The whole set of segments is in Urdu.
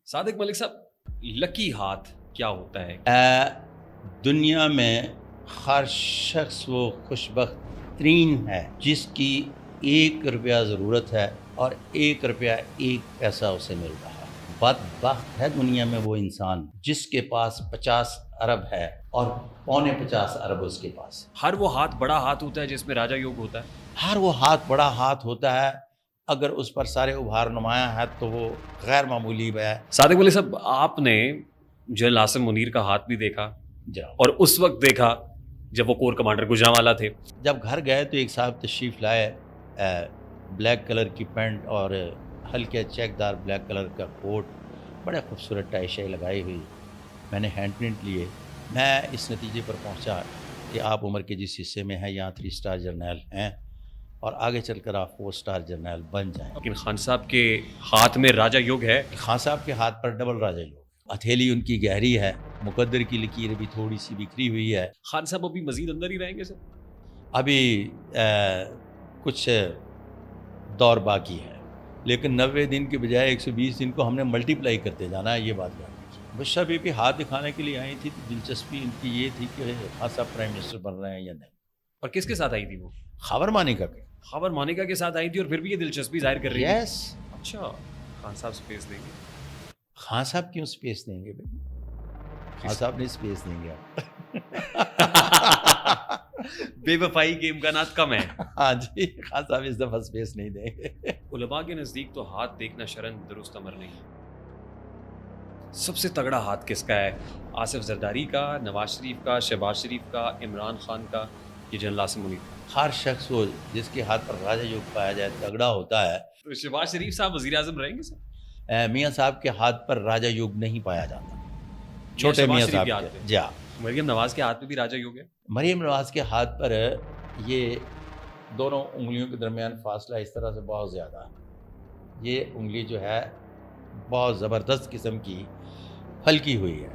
صادق ملک صاحب، لکی ہاتھ کیا ہوتا ہے؟ دنیا میں ہر شخص وہ خوش بخت ترین ہے جس کی 1 روپیہ ضرورت ہے اور 1 روپیہ 1 پیسہ اسے مل رہا ہے۔ بدبخت ہے دنیا میں وہ انسان جس کے پاس 50 ارب ہے اور 50 ارب اس کے پاس۔ ہر وہ ہاتھ بڑا ہاتھ ہوتا ہے جس میں راجا یوگ ہوتا ہے؟ ہر وہ ہاتھ بڑا ہاتھ ہوتا ہے، اگر اس پر سارے ابھار نمایاں ہے تو وہ غیر معمولی ہے۔ صادق ملک صاحب، آپ نے جنرل عاصم منیر کا ہاتھ بھی دیکھا اور اس وقت دیکھا جب وہ کور کمانڈر گوجرانوالا تھے۔ جب گھر گئے تو ایک صاحب تشریف لائے، بلیک کلر کی پینٹ اور ہلکے چیک دار بلیک کلر کا کوٹ، بڑے خوبصورت ٹائی شائی لگائی ہوئی۔ میں نے ہینڈ پرنٹ لیے، میں اس نتیجے پر پہنچا کہ آپ عمر کے جس حصے میں ہیں یہاں 3 اسٹار جرنیل ہیں اور آگے چل کر آپ 4 اسٹار جرنیل بن جائیں۔ لیکن خان صاحب کے ہاتھ میں راجا یوگ ہے۔ خان صاحب کے ہاتھ پر ڈبل راجا یوگ، ہتھیلی ان کی گہری ہے، مقدر کی لکیر بھی تھوڑی سی بکھری ہوئی ہے۔ خان صاحب ابھی مزید اندر ہی رہیں گے سر؟ ابھی کچھ دور باقی ہے، لیکن 90 دن کے بجائے 120 دن کو ہم نے ملٹی پلائی کرتے جانا ہے، یہ بات یاد رکھیے۔ بشرا بی بی ہاتھ دکھانے کے لیے آئی تھی تو دلچسپی ان کی یہ تھی کہ خان صاحب پرائم منسٹر بن رہے ہیں یا نہیں۔ اور کس کے ساتھ آئی تھی وہ؟ خاور مانیکا کے۔ خاور مانیکا کے ساتھ آئی تھی اور پھر بھی یہ دلچسپی ظاہر کر رہی ہے؟ یس۔ اچھا، خان صاحب سپیس دیں گے؟ خان صاحب کیوں سپیس دیں گے بھائی؟ خان صاحب نہیں سپیس دیں گے آپ۔ بے وفائی کے امکانات کم ہیں۔ ہاں جی، خان صاحب اس دفعہ سپیس نہیں دیں گے۔ علماء کے نزدیک تو ہاتھ دیکھنا شرعاً درست امر نہیں۔ سب سے تگڑا ہاتھ کس کا ہے؟ آصف زرداری کا، نواز شریف کا، شہباز شریف کا، عمران خان کا، یہ جنرل عاصم منیر کا؟ ہر شخص وہ جس کے ہاتھ پر راجا یوگ پایا جائے تگڑا ہوتا ہے۔ تو شہباز شریف صاحب وزیر اعظم رہیں گے سر؟ میاں صاحب کے ہاتھ پر راجا یوگ نہیں پایا جاتا، چھوٹے میاں صاحب کے۔ جی ہاں، مریم نواز کے ہاتھ پہ بھی راجا یوگ ہے؟ مریم نواز کے ہاتھ پر یہ دونوں انگلیوں کے درمیان فاصلہ اس طرح سے بہت زیادہ ہے، یہ انگلی جو ہے بہت زبردست قسم کی ہلکی ہوئی ہے۔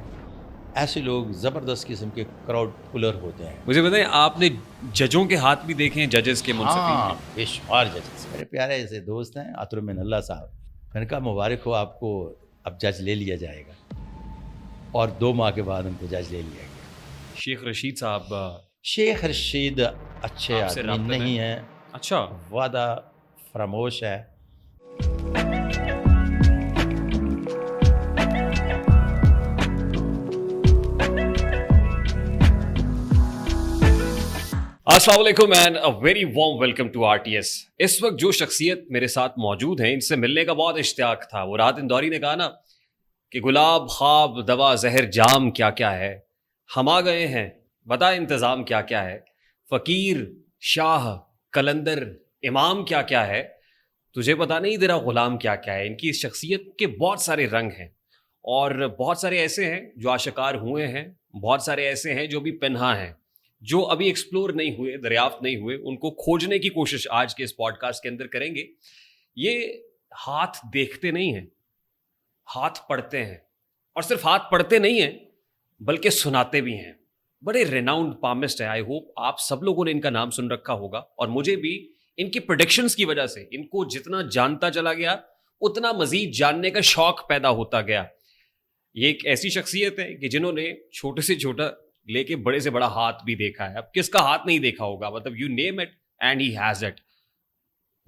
ایسے لوگ زبردست قسم کے کراؤڈ پولر ہوتے ہیں۔ مجھے بتائیں، آپ نے ججوں کے ہاتھ بھی دیکھے ہیں، ججز کے، منصفین ہاں، کے؟ بے شمار ججز، میرے پیارے ایسے دوست ہیں، عطر من اللہ صاحب۔ میں نے کہا مبارک ہو آپ کو، اب جج لے لیا جائے گا، اور 2 ماہ کے بعد ان کو جج لے لیا گیا۔ شیخ رشید صاحب؟ شیخ رشید اچھے آدمی نہیں ہیں، اچھا، وعدہ فراموش ہے۔ السلام علیکم and a very warm welcome to RTS۔ اس وقت جو شخصیت میرے ساتھ موجود ہیں، ان سے ملنے کا بہت اشتیاق تھا۔ وہ رات اندوری نے کہا نا کہ گلاب، خواب، دوا، زہر، جام کیا کیا ہے، ہم آ گئے ہیں، بتا انتظام کیا کیا ہے، فقیر، شاہ، کلندر، امام کیا کیا ہے، تجھے پتا نہیں تیرا غلام کیا کیا ہے۔ ان کی اس شخصیت کے بہت سارے رنگ ہیں، اور بہت سارے ایسے ہیں جو آشکار ہوئے ہیں، بہت سارے ایسے ہیں جو بھی پنہا ہیں، جو ابھی ایکسپلور نہیں ہوئے، دریافت نہیں ہوئے۔ ان کو کھوجنے کی کوشش آج کے اس پوڈ کاسٹ کے اندر کریں گے۔ یہ ہاتھ دیکھتے نہیں ہیں، ہاتھ پڑھتے ہیں، اور صرف ہاتھ پڑھتے نہیں ہیں بلکہ سناتے بھی ہیں۔ بڑے ریناؤنڈ پامسٹ ہیں۔ آئی ہوپ آپ سب لوگوں نے ان کا نام سن رکھا ہوگا، اور مجھے بھی ان کی پریڈکشنز کی وجہ سے ان کو جتنا جانتا چلا گیا اتنا مزید جاننے کا شوق پیدا ہوتا گیا۔ یہ ایک ایسی شخصیت ہے کہ جنہوں نے چھوٹے سے چھوٹا لے کے بڑے سے بڑا ہاتھ بھی دیکھا ہے۔ اب کس کا ہاتھ نہیں دیکھا ہوگا، مطلب you name it and he has it.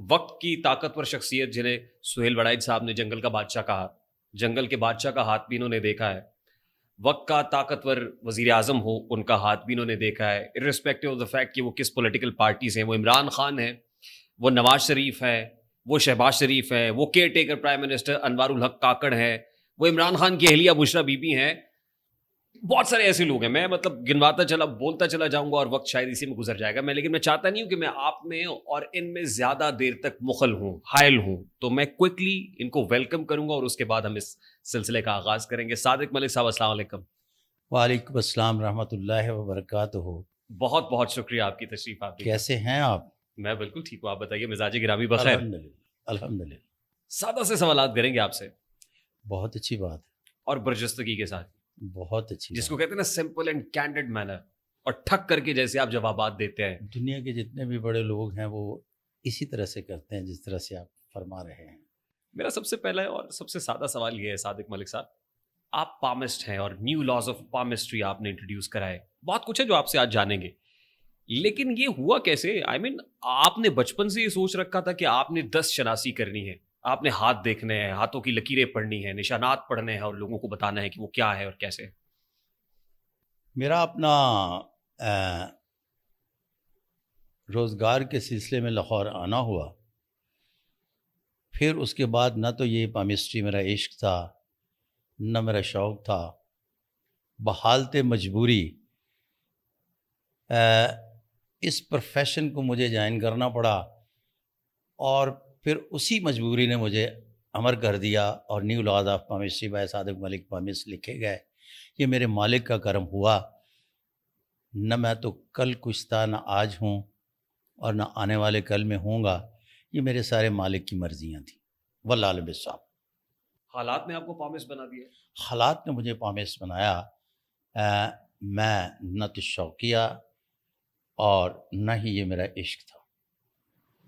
وقت کی طاقتور شخصیت جنہیں سہیل وڑائچ صاحب نے جنگل کا بادشاہ کہا، جنگل کے بادشاہ کا ہاتھ بھی انہوں نے دیکھا ہے۔ وقت کا طاقتور وزیر اعظم ہو، ان کا ہاتھ بھی انہوں نے دیکھا ہے، ارسپیکٹو آف دا فیکٹ کہ وہ کس پولیٹیکل پارٹی سے ہیں۔ وہ عمران خان ہیں، وہ نواز شریف ہے، وہ شہباز شریف ہے، وہ کیئر ٹیکر پرائم منسٹر انوار الحق کاکڑ ہیں، وہ عمران خان کی اہلیہ بشرا بی بی ہیں۔ بہت سارے ایسے لوگ ہیں، میں مطلب گنواتا چلا بولتا چلا جاؤں گا اور وقت شاید اسی میں گزر جائے گا لیکن میں چاہتا نہیں ہوں کہ میں آپ میں اور ان میں زیادہ دیر تک مخل ہوں، حائل ہوں، تو میں کوئکلی ان کو ویلکم کروں گا اور اس کے بعد ہم اس سلسلے کا آغاز کریں گے۔ صادق ملک صاحب، السلام علیکم۔ وعلیکم السلام رحمۃ اللہ وبرکاتہ۔ بہت بہت شکریہ آپ کی تشریف آتی۔ کیسے ہیں آپ؟ میں بالکل ٹھیک ہوں، آپ بتائیے، مزاج گرامی بخیر؟ الحمدللہ۔ سادہ سے سوالات کریں گے آپ سے، بہت اچھی بات ہے، اور برجستگی کے ساتھ، بہت اچھی، جس کو کہتے ہیں نا سمپل اینڈ کینڈڈ مینر، اور ٹھک کر کے جیسے آپ جوابات دیتے ہیں۔ دنیا کے جتنے بھی بڑے لوگ ہیں وہ اسی طرح سے کرتے ہیں جس طرح سے آپ فرما رہے ہیں۔ میرا سب سے پہلا اور سب سے سادہ سوال یہ ہے صادق ملک صاحب، آپ پامسٹ ہیں اور نیو لاز آف پامسٹری آپ نے انٹروڈیوس کرائے، بہت کچھ ہے جو آپ سے آج جانیں گے، لیکن یہ ہوا کیسے؟ آئی مین آپ نے بچپن سے یہ سوچ رکھا تھا کہ آپ نے 10 شناسی کرنی ہے، آپ نے ہاتھ دیکھنے ہیں، ہاتھوں کی لکیریں پڑھنی ہیں، نشانات پڑھنے ہیں اور لوگوں کو بتانا ہے کہ وہ کیا ہے اور کیسے؟ میرا اپنا روزگار کے سلسلے میں لاہور آنا ہوا، پھر اس کے بعد نہ تو یہ پامسٹری میرا عشق تھا نہ میرا شوق تھا، بحالت مجبوری اس پروفیشن کو مجھے جوائن کرنا پڑا، اور پھر اسی مجبوری نے مجھے امر کر دیا اور new laws of palmistry by Sadiq Malik palmist لکھے گئے۔ یہ میرے مالک کا کرم ہوا، نہ میں تو کل کچھ تھا نہ آج ہوں اور نہ آنے والے کل میں ہوں گا، یہ میرے سارے مالک کی مرضیاں تھیں، واللہ عالم بالصواب۔ حالات نے آپ کو پامسٹ بنا دیا؟ حالات نے مجھے پامسٹ بنایا، میں نہ تو شوقیہ اور نہ ہی یہ میرا عشق تھا۔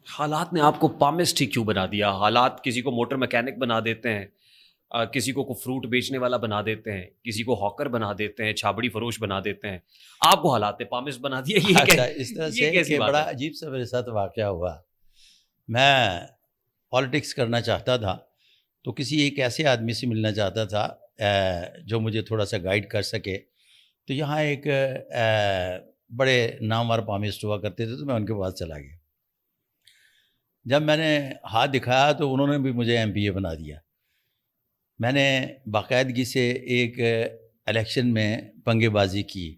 حالات نے آپ کو پامسٹ ہی کیوں بنا دیا؟ حالات کسی کو موٹر میکینک بنا دیتے ہیں، کسی کو فروٹ بیچنے والا بنا دیتے ہیں، کسی کو ہاکر بنا دیتے ہیں، چھابڑی فروش بنا دیتے ہیں، آپ کو حالات نے پامسٹ بنا دیا؟ یہ اچھا، اس طرح یہ سے کیسی کہ بات بڑا ہے؟ عجیب سا میرے ساتھ واقعہ ہوا۔ میں پالیٹکس کرنا چاہتا تھا، تو کسی ایک ایسے آدمی سے ملنا چاہتا تھا جو مجھے تھوڑا سا گائیڈ کر سکے، تو یہاں ایک بڑے نامور پامسٹ ہوا کرتے تھے، تو میں ان کے پاس چلا گیا۔ جب میں نے ہاتھ دکھایا تو انہوں نے بھی مجھے ایم پی اے بنا دیا۔ میں نے باقاعدگی سے ایک الیکشن میں پنگے بازی کی۔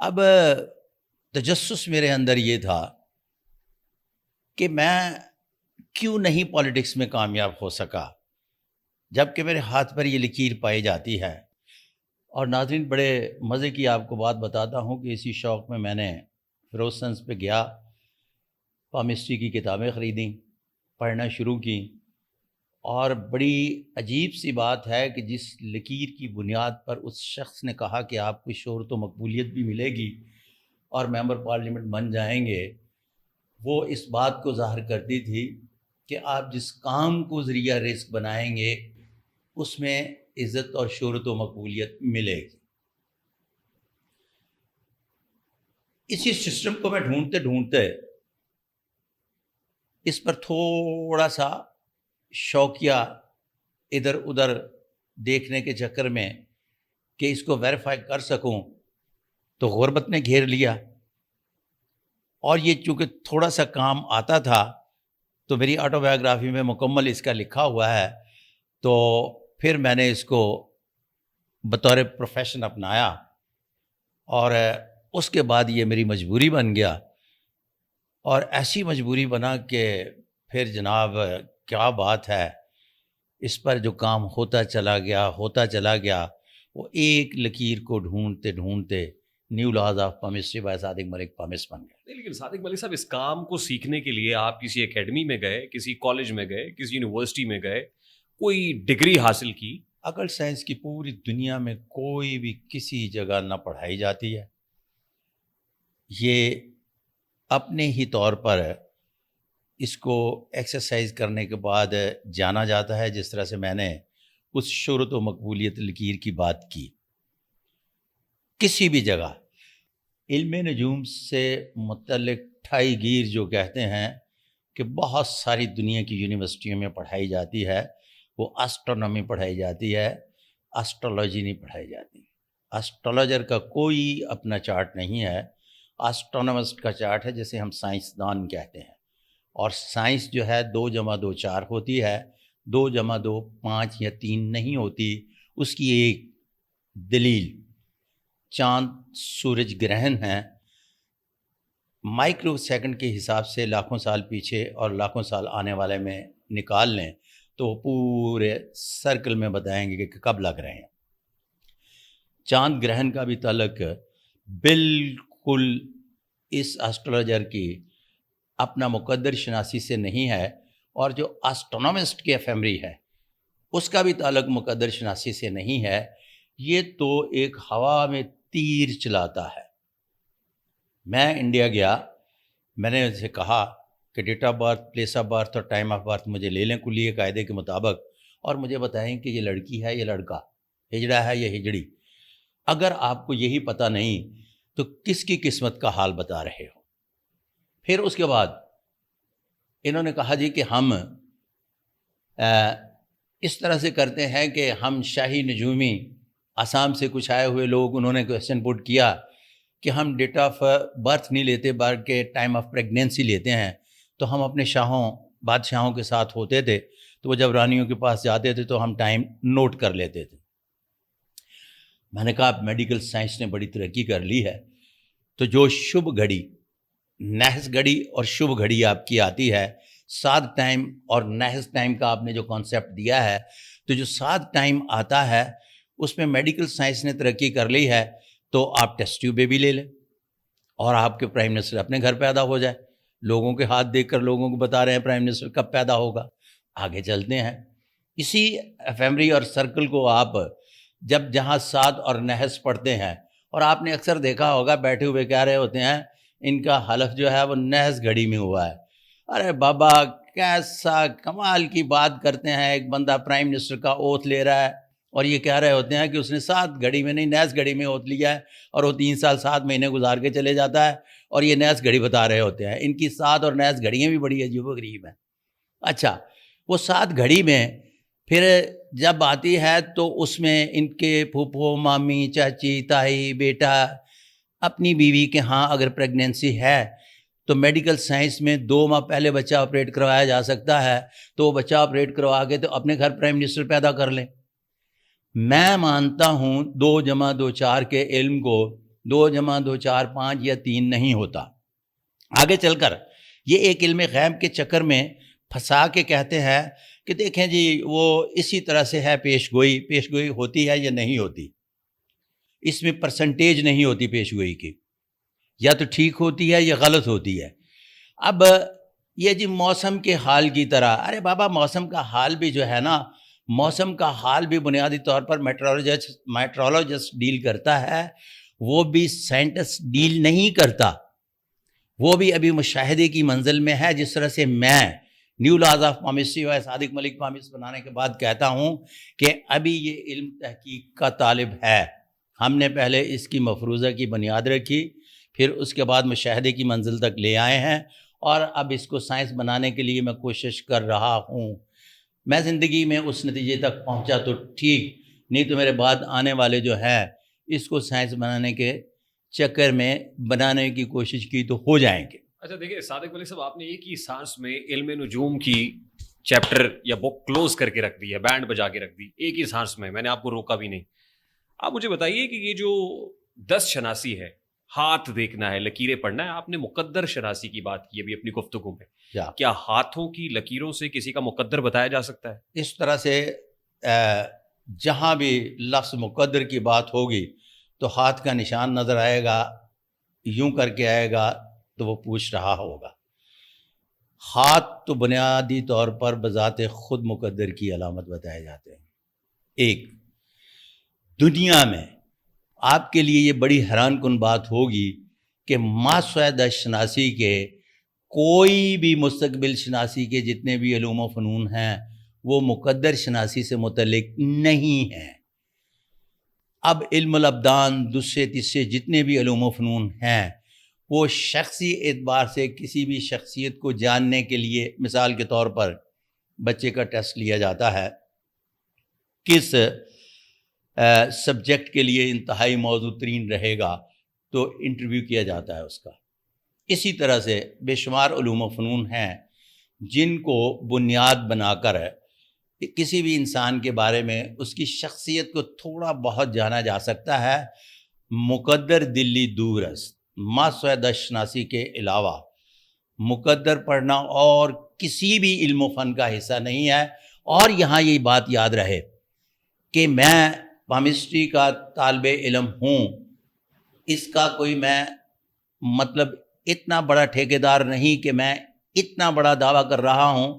اب تجسس میرے اندر یہ تھا کہ میں کیوں نہیں پالیٹکس میں کامیاب ہو سکا، جب کہ میرے ہاتھ پر یہ لکیر پائی جاتی ہے۔ اور ناظرین، بڑے مزے کی آپ کو بات بتاتا ہوں کہ اسی شوق میں نے فیروز سنس پہ گیا، پامسٹری کی کتابیں خریدیں، پڑھنا شروع کی، اور بڑی عجیب سی بات ہے کہ جس لکیر کی بنیاد پر اس شخص نے کہا کہ آپ کو شہرت و مقبولیت بھی ملے گی اور ممبر پارلیمنٹ بن جائیں گے، وہ اس بات کو ظاہر کرتی تھی کہ آپ جس کام کو ذریعہ رزق بنائیں گے اس میں عزت اور شہرت و مقبولیت ملے گی۔ اسی سسٹم کو میں ڈھونڈتے ڈھونڈتے اس پر تھوڑا سا شوقیہ ادھر ادھر دیکھنے کے چکر میں کہ اس کو ویریفائی کر سکوں تو غربت نے گھیر لیا، اور یہ چونکہ تھوڑا سا کام آتا تھا تو میری آٹو بایوگرافی میں مکمل اس کا لکھا ہوا ہے، تو پھر میں نے اس کو بطور پروفیشن اپنایا، اور اس کے بعد یہ میری مجبوری بن گیا، اور ایسی مجبوری بنا کہ پھر جناب کیا بات ہے، اس پر جو کام ہوتا چلا گیا، وہ ایک لکیر کو ڈھونڈتے ڈھونڈتے new laws of palmistry by Sadiq Malik palmist بن گیا۔ لیکن صادق ملک صاحب، اس کام کو سیکھنے کے لیے آپ کسی اکیڈمی میں گئے، کسی کالج میں گئے، کسی یونیورسٹی میں گئے، کوئی ڈگری حاصل کی؟ عقل سائنس کی پوری دنیا میں کوئی بھی کسی جگہ نہ پڑھائی جاتی ہے، یہ اپنے ہی طور پر اس کو ایکسرسائز کرنے کے بعد جانا جاتا ہے، جس طرح سے میں نے اس شہرت و مقبولیت لکیر کی بات کی۔ کسی بھی جگہ علم نجوم سے متعلق ٹھائی گیر جو کہتے ہیں کہ بہت ساری دنیا کی یونیورسٹیوں میں پڑھائی جاتی ہے، وہ اسٹرونومی پڑھائی جاتی ہے، اسٹرولوجی نہیں پڑھائی جاتی۔ اسٹرولوجر کا کوئی اپنا چارٹ نہیں ہے، اسٹرونومسٹ کا چارٹ ہے، جسے ہم سائنسدان کہتے ہیں، اور سائنس جو ہے 2 × 2 4 ہوتی ہے، 2 × 2 5 یا 3 نہیں ہوتی۔ اس کی ایک دلیل چاند سورج گرہن ہیں، مائکرو سیکنڈ کے حساب سے لاکھوں سال پیچھے اور لاکھوں سال آنے والے میں نکال لیں تو پورے سرکل میں بتائیں گے کہ کب لگ رہے ہیں۔ چاند گرہن کا بھی تعلق بالکل اس اسٹرولوجر کی اپنا مقدر شناسی سے نہیں ہے، اور جو اسٹرونومسٹ کی ایفیمری ہے اس کا بھی تعلق مقدر شناسی سے نہیں ہے۔ یہ تو ایک ہوا میں تیر چلاتا ہے۔ میں انڈیا گیا، میں نے اسے کہا کہ date of birth, place of birth اور ٹائم آف برتھ مجھے لے لیں کلیے قاعدے کے مطابق، اور مجھے بتائیں کہ یہ لڑکی ہے یا لڑکا، ہجڑا ہے یا ہجڑی۔ اگر آپ کو یہی پتہ نہیں تو کس کی قسمت کا حال بتا رہے ہو؟ پھر اس کے بعد انہوں نے کہا جی کہ ہم اس طرح سے کرتے ہیں کہ ہم شاہی نجومی آسام سے کچھ آئے ہوئے لوگ، انہوں نے کویشچن پٹ کیا کہ ہم ڈیٹ آف برتھ نہیں لیتے بلکہ ٹائم آف پریگنینسی لیتے ہیں، تو ہم اپنے بادشاہوں کے ساتھ ہوتے تھے، تو وہ جب رانیوں کے پاس جاتے تھے تو ہم ٹائم نوٹ کر لیتے تھے۔ میں نے کہا میڈیکل سائنس نے بڑی ترقی کر لی ہے، تو جو شبھ گھڑی، نحس گھڑی اور شبھ گھڑی آپ کی آتی ہے، ساد ٹائم اور نحس ٹائم کا آپ نے جو کانسیپٹ دیا ہے، تو جو ساد ٹائم آتا ہے اس میں میڈیکل سائنس نے ترقی کر لی ہے، تو آپ ٹیسٹ ٹیوب بیبی لے لیں اور آپ کے پرائم منسٹر اپنے گھر پیدا ہو جائے۔ لوگوں کے ہاتھ دیکھ کر لوگوں کو بتا رہے ہیں پرائم منسٹر کب پیدا ہوگا۔ آگے چلتے ہیں، اسی ایفیمری اور سرکل کو آپ جہاں ساد اور نحس پڑھتے ہیں، اور آپ نے اکثر دیکھا ہوگا بیٹھے ہوئے کہہ رہے ہوتے ہیں ان کا حلف جو ہے وہ نحس گھڑی میں ہوا ہے۔ ارے بابا کیسا کمال کی بات کرتے ہیں، ایک بندہ پرائم منسٹر کا اوتھ لے رہا ہے اور یہ کہہ رہے ہوتے ہیں کہ اس نے 7 گھڑی میں نہیں نحس گھڑی میں اوتھ لیا ہے، اور وہ 3 سال 7 مہینے گزار کے چلے جاتا ہے اور یہ نحس گھڑی بتا رہے ہوتے ہیں۔ ان کی 7 اور نحس گھڑیاں بھی بڑی عجیب و غریب ہیں۔ اچھا، وہ 7 گھڑی میں پھر جب آتی ہے تو اس میں ان کے پھوپھو، مامی، چاچی، تائی، بیٹا، اپنی بیوی کے ہاں اگر پریگنینسی ہے تو میڈیکل سائنس میں 2 ماہ پہلے بچہ آپریٹ کروایا جا سکتا ہے، تو وہ بچہ آپریٹ کروا کے تو اپنے گھر پرائم منسٹر پیدا کر لیں۔ میں مانتا ہوں 2 + 2 4 کے علم کو 2 + 2 4 5 یا 3 نہیں ہوتا۔ آگے چل کر یہ ایک علم غیب کے چکر میں پھنسا کے کہتے ہیں کہ دیکھیں جی وہ اسی طرح سے ہے، پیش گوئی ہوتی ہے یا نہیں ہوتی، اس میں پرسنٹیج نہیں ہوتی پیش گوئی کی، یا تو ٹھیک ہوتی ہے یا غلط ہوتی ہے۔ اب یہ جی موسم کے حال کی طرح، ارے بابا موسم کا حال بھی جو ہے نا، موسم کا حال بھی بنیادی طور پر میٹرولوجسٹ ڈیل کرتا ہے، وہ بھی سائنٹسٹ ڈیل نہیں کرتا، وہ بھی ابھی مشاہدے کی منزل میں ہے۔ جس طرح سے میں نیو لاز آف پامسٹری و صادق ملک پامس بنانے کے بعد کہتا ہوں کہ ابھی یہ علم تحقیق کا طالب ہے، ہم نے پہلے اس کی مفروضہ کی بنیاد رکھی، پھر اس کے بعد مشاہدے کی منزل تک لے آئے ہیں، اور اب اس کو سائنس بنانے کے لیے میں کوشش کر رہا ہوں۔ میں زندگی میں اس نتیجے تک پہنچا تو ٹھیک، نہیں تو میرے بعد آنے والے جو ہیں اس کو سائنس بنانے کے چکر میں بنانے کی کوشش کی تو ہو جائیں گے۔ اچھا دیکھیں صادق ملک صاحب، آپ نے ایک ہی سانس میں علم نجوم کی چیپٹر یا بک کلوز کر کے رکھ دی ہے، بینڈ بجا کے رکھ دی ایک ہی سانس میں نے آپ کو روکا بھی نہیں۔ آپ مجھے بتائیے کہ یہ جو 10 شناسی ہے، ہاتھ دیکھنا ہے، لکیریں پڑھنا ہے، آپ نے مقدر شناسی کی بات کی ابھی اپنی گفتگو میں، کیا ہاتھوں کی لکیروں سے کسی کا مقدر بتایا جا سکتا ہے؟ اس طرح سے جہاں بھی لفظ مقدر کی بات ہوگی تو ہاتھ کا نشان نظر آئے گا، یوں کر کے آئے گا تو وہ پوچھ رہا ہوگا۔ ہاتھ تو بنیادی طور پر بذات خود مقدر کی علامت بتائے جاتے ہیں۔ ایک دنیا میں آپ کے لیے یہ بڑی حیران کن بات ہوگی کہ ماسویدہ شناسی کے کوئی بھی مستقبل شناسی کے جتنے بھی علوم و فنون ہیں وہ مقدر شناسی سے متعلق نہیں ہیں۔ اب علم الابدان، دوسرے تیسرے جتنے بھی علوم و فنون ہیں وہ شخصی اعتبار سے کسی بھی شخصیت کو جاننے کے لیے، مثال کے طور پر بچے کا ٹیسٹ لیا جاتا ہے، کس سبجیکٹ کے لیے انتہائی موزوں ترین رہے گا تو انٹرویو کیا جاتا ہے اس کا۔ اسی طرح سے بے شمار علوم و فنون ہیں جن کو بنیاد بنا کر کسی بھی انسان کے بارے میں اس کی شخصیت کو تھوڑا بہت جانا جا سکتا ہے۔ مقدر دلی دور است، ماسویدہ شناسی کے علاوہ مقدر پڑھنا اور کسی بھی علم و فن کا حصہ نہیں ہے۔ اور یہاں یہ بات یاد رہے کہ میں پامسٹری کا طالب علم ہوں، اس کا کوئی میں مطلب اتنا بڑا ٹھیکیدار نہیں کہ میں اتنا بڑا دعویٰ کر رہا ہوں،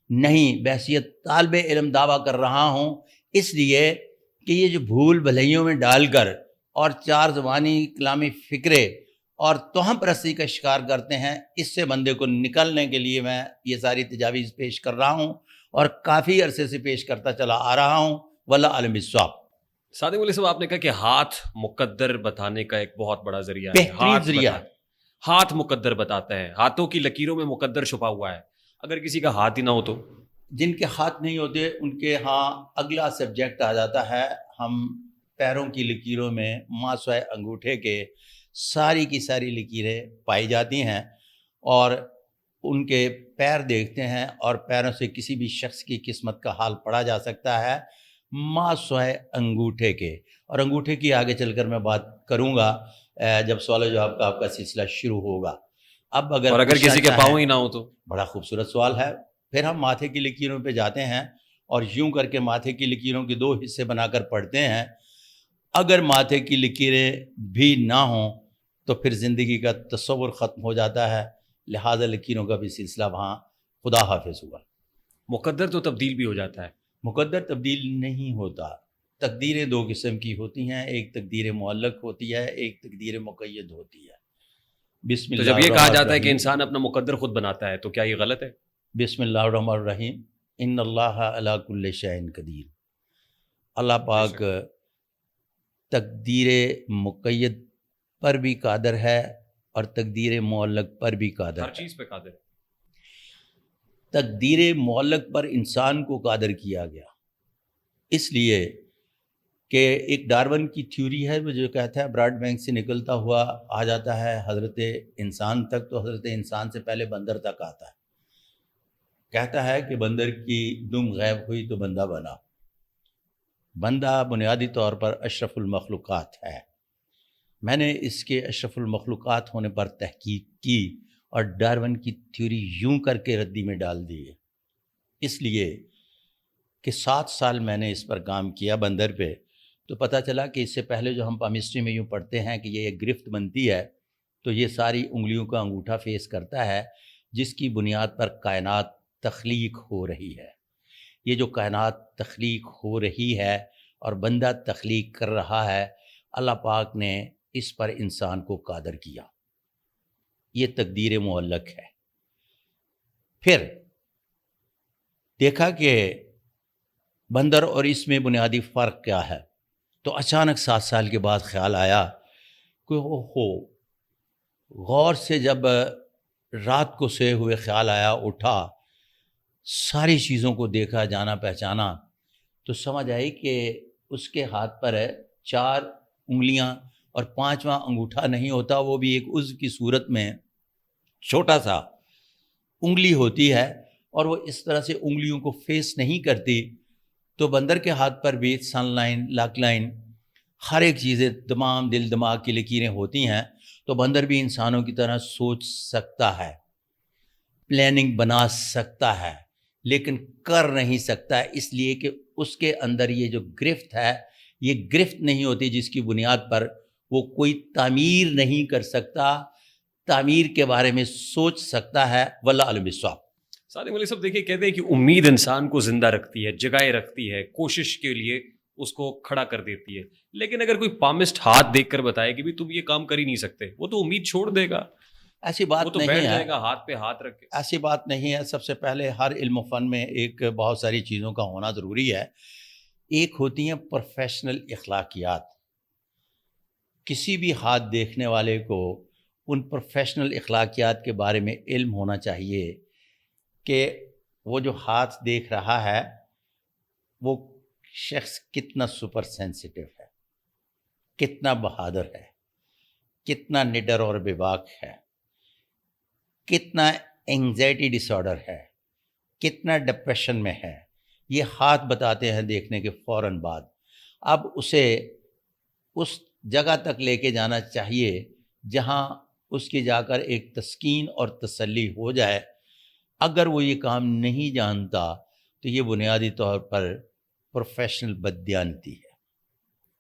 نہیں، بحیثیت طالب علم دعویٰ کر رہا ہوں، اس لیے کہ یہ جو بھول بھلائیوں میں ڈال کر اور 4 زبانی کلامی فکرے اور توہم پرستی کا شکار کرتے ہیں. اس سے بندے کو نکلنے کے لیے میں یہ ساری تجاویز پیش کر رہا ہوں اور کافی عرصے سے پیش کرتا چلا آ رہا ہوں. واللہ عالم بالصواب. صادق مولوی صاحب، آپ نے کہا کہ ہاتھ مقدر بتانے کا ایک بہت بڑا ذریعہ ہے. بہترین ذریعہ. ہاتھ مقدر بتاتا ہے. ہاتھوں کی لکیروں میں مقدر چھپا ہوا ہے. اگر کسی کا ہاتھ ہی نہ ہو تو؟ جن کے ہاتھ نہیں ہوتے ان کے ہاں اگلا سبجیکٹ آ جاتا ہے. ہم پیروں کی لکیروں میں ماسوائے انگوٹھے کے ساری کی ساری لکیریں پائی جاتی ہیں اور ان کے پیر دیکھتے ہیں اور پیروں سے کسی بھی شخص کی قسمت کا حال پڑھا جا سکتا ہے ماسوائے انگوٹھے کے. اور انگوٹھے کی آگے چل کر میں بات کروں گا جب سوال و جواب کا آپ کا سلسلہ شروع ہوگا. اب اگر کسی کے پاؤں ہی نہ ہو تو؟ بڑا خوبصورت سوال ہے. پھر ہم ماتھے کی لکیروں پہ جاتے ہیں اور یوں کر کے ماتھے کی لکیروں کے 2 حصے بنا کر پڑھتے ہیں. اگر ماتھے کی لکیریں بھی نہ ہوں تو پھر زندگی کا تصور ختم ہو جاتا ہے. لہذا لکیروں کا بھی سلسلہ وہاں خدا حافظ ہوا. مقدر تو تبدیل بھی ہو جاتا ہے. مقدر تبدیل نہیں ہوتا. تقدیریں 2 قسم کی ہوتی ہیں. ایک تقدیر معلق ہوتی ہے، ایک تقدیر مقید ہوتی ہے. بسم اللہ. تو جب یہ کہا جاتا ہے کہ انسان اپنا مقدر خود بناتا ہے تو کیا یہ غلط ہے؟ بسم اللہ الرحمن الرحیم. ان اللہ علی کل شیء قدیر. اللہ پاک تقدیر مقید پر بھی قادر ہے اور تقدیر معلق پر بھی قادر ہے. ہر چیز پہ قادر ہے. تقدیر معلق پر انسان کو قادر کیا گیا اس لیے کہ ایک ڈارون کی تھیوری ہے وہ جو کہتا ہے براڈ بینک سے نکلتا ہوا آ جاتا ہے حضرت انسان تک، تو حضرت انسان سے پہلے بندر تک آتا ہے. کہتا ہے کہ بندر کی دم غائب ہوئی تو بندہ بنا. بندہ بنیادی طور پر اشرف المخلوقات ہے. میں نے اس کے اشرف المخلوقات ہونے پر تحقیق کی اور ڈارون کی تھیوری یوں کر کے ردی میں ڈال دی ہے. اس لیے کہ 7 سال میں نے اس پر کام کیا بندر پہ، تو پتہ چلا کہ اس سے پہلے جو ہم پامسٹری میں یوں پڑھتے ہیں کہ یہ ایک گرفت بنتی ہے تو یہ ساری انگلیوں کا انگوٹھا فیس کرتا ہے جس کی بنیاد پر کائنات تخلیق ہو رہی ہے. یہ جو کائنات تخلیق ہو رہی ہے اور بندہ تخلیق کر رہا ہے، اللہ پاک نے اس پر انسان کو قادر کیا. یہ تقدیر معلق ہے. پھر دیکھا کہ بندر اور اس میں بنیادی فرق کیا ہے، تو اچانک 7 سال کے بعد خیال آیا کہ غور سے جب رات کو سوئے ہوئے خیال آیا، اٹھا، ساری چیزوں کو دیکھا، جانا پہچانا، تو سمجھ آئی کہ اس کے ہاتھ پر 4 انگلیاں اور 5واں انگوٹھا نہیں ہوتا، وہ بھی ایک عضو کی صورت میں چھوٹا سا انگلی ہوتی ہے اور وہ اس طرح سے انگلیوں کو فیس نہیں کرتی. تو بندر کے ہاتھ پر بھی سن لائن، لاک لائن، ہر ایک چیزیں، تمام دل دماغ کی لکیریں ہوتی ہیں. تو بندر بھی انسانوں کی طرح سوچ سکتا ہے، پلاننگ بنا سکتا ہے، لیکن کر نہیں سکتا ہے اس لیے کہ اس کے اندر یہ جو گرفت ہے یہ گرفت نہیں ہوتی جس کی بنیاد پر وہ کوئی تعمیر نہیں کر سکتا، تعمیر کے بارے میں سوچ سکتا ہے. واللہ علم بالصواب. صادق مولوی صاحب، دیکھیے کہتے ہیں کہ امید انسان کو زندہ رکھتی ہے، جگائے رکھتی ہے، کوشش کے لیے اس کو کھڑا کر دیتی ہے. لیکن اگر کوئی پامسٹ ہاتھ دیکھ کر بتائے کہ بھی تم یہ کام کر ہی نہیں سکتے، وہ تو امید چھوڑ دے گا. ایسی بات وہ تو نہیں بیٹھ ہے. جائے گا ہاتھ پہ ہاتھ رکھ کے. ایسی بات نہیں ہے. سب سے پہلے ہر علم و فن میں ایک بہت ساری چیزوں کا ہونا ضروری ہے. ایک ہوتی ہیں پروفیشنل اخلاقیات. کسی بھی ہاتھ دیکھنے والے کو ان پروفیشنل اخلاقیات کے بارے میں علم ہونا چاہیے کہ وہ جو ہاتھ دیکھ رہا ہے وہ شخص کتنا سپر سینسیٹیو ہے، کتنا بہادر ہے، کتنا نڈر اور بے باک ہے، کتنا اینگزائٹی ڈس آرڈر ہے، کتنا ڈپریشن میں ہے. یہ ہاتھ بتاتے ہیں دیکھنے کے فوراً بعد. اب اسے اس جگہ تک لے کے جانا چاہیے جہاں اس کی جا کر ایک تسکین اور تسلی ہو جائے. اگر وہ یہ کام نہیں جانتا تو یہ بنیادی طور پر پروفیشنل بددیانتی ہے.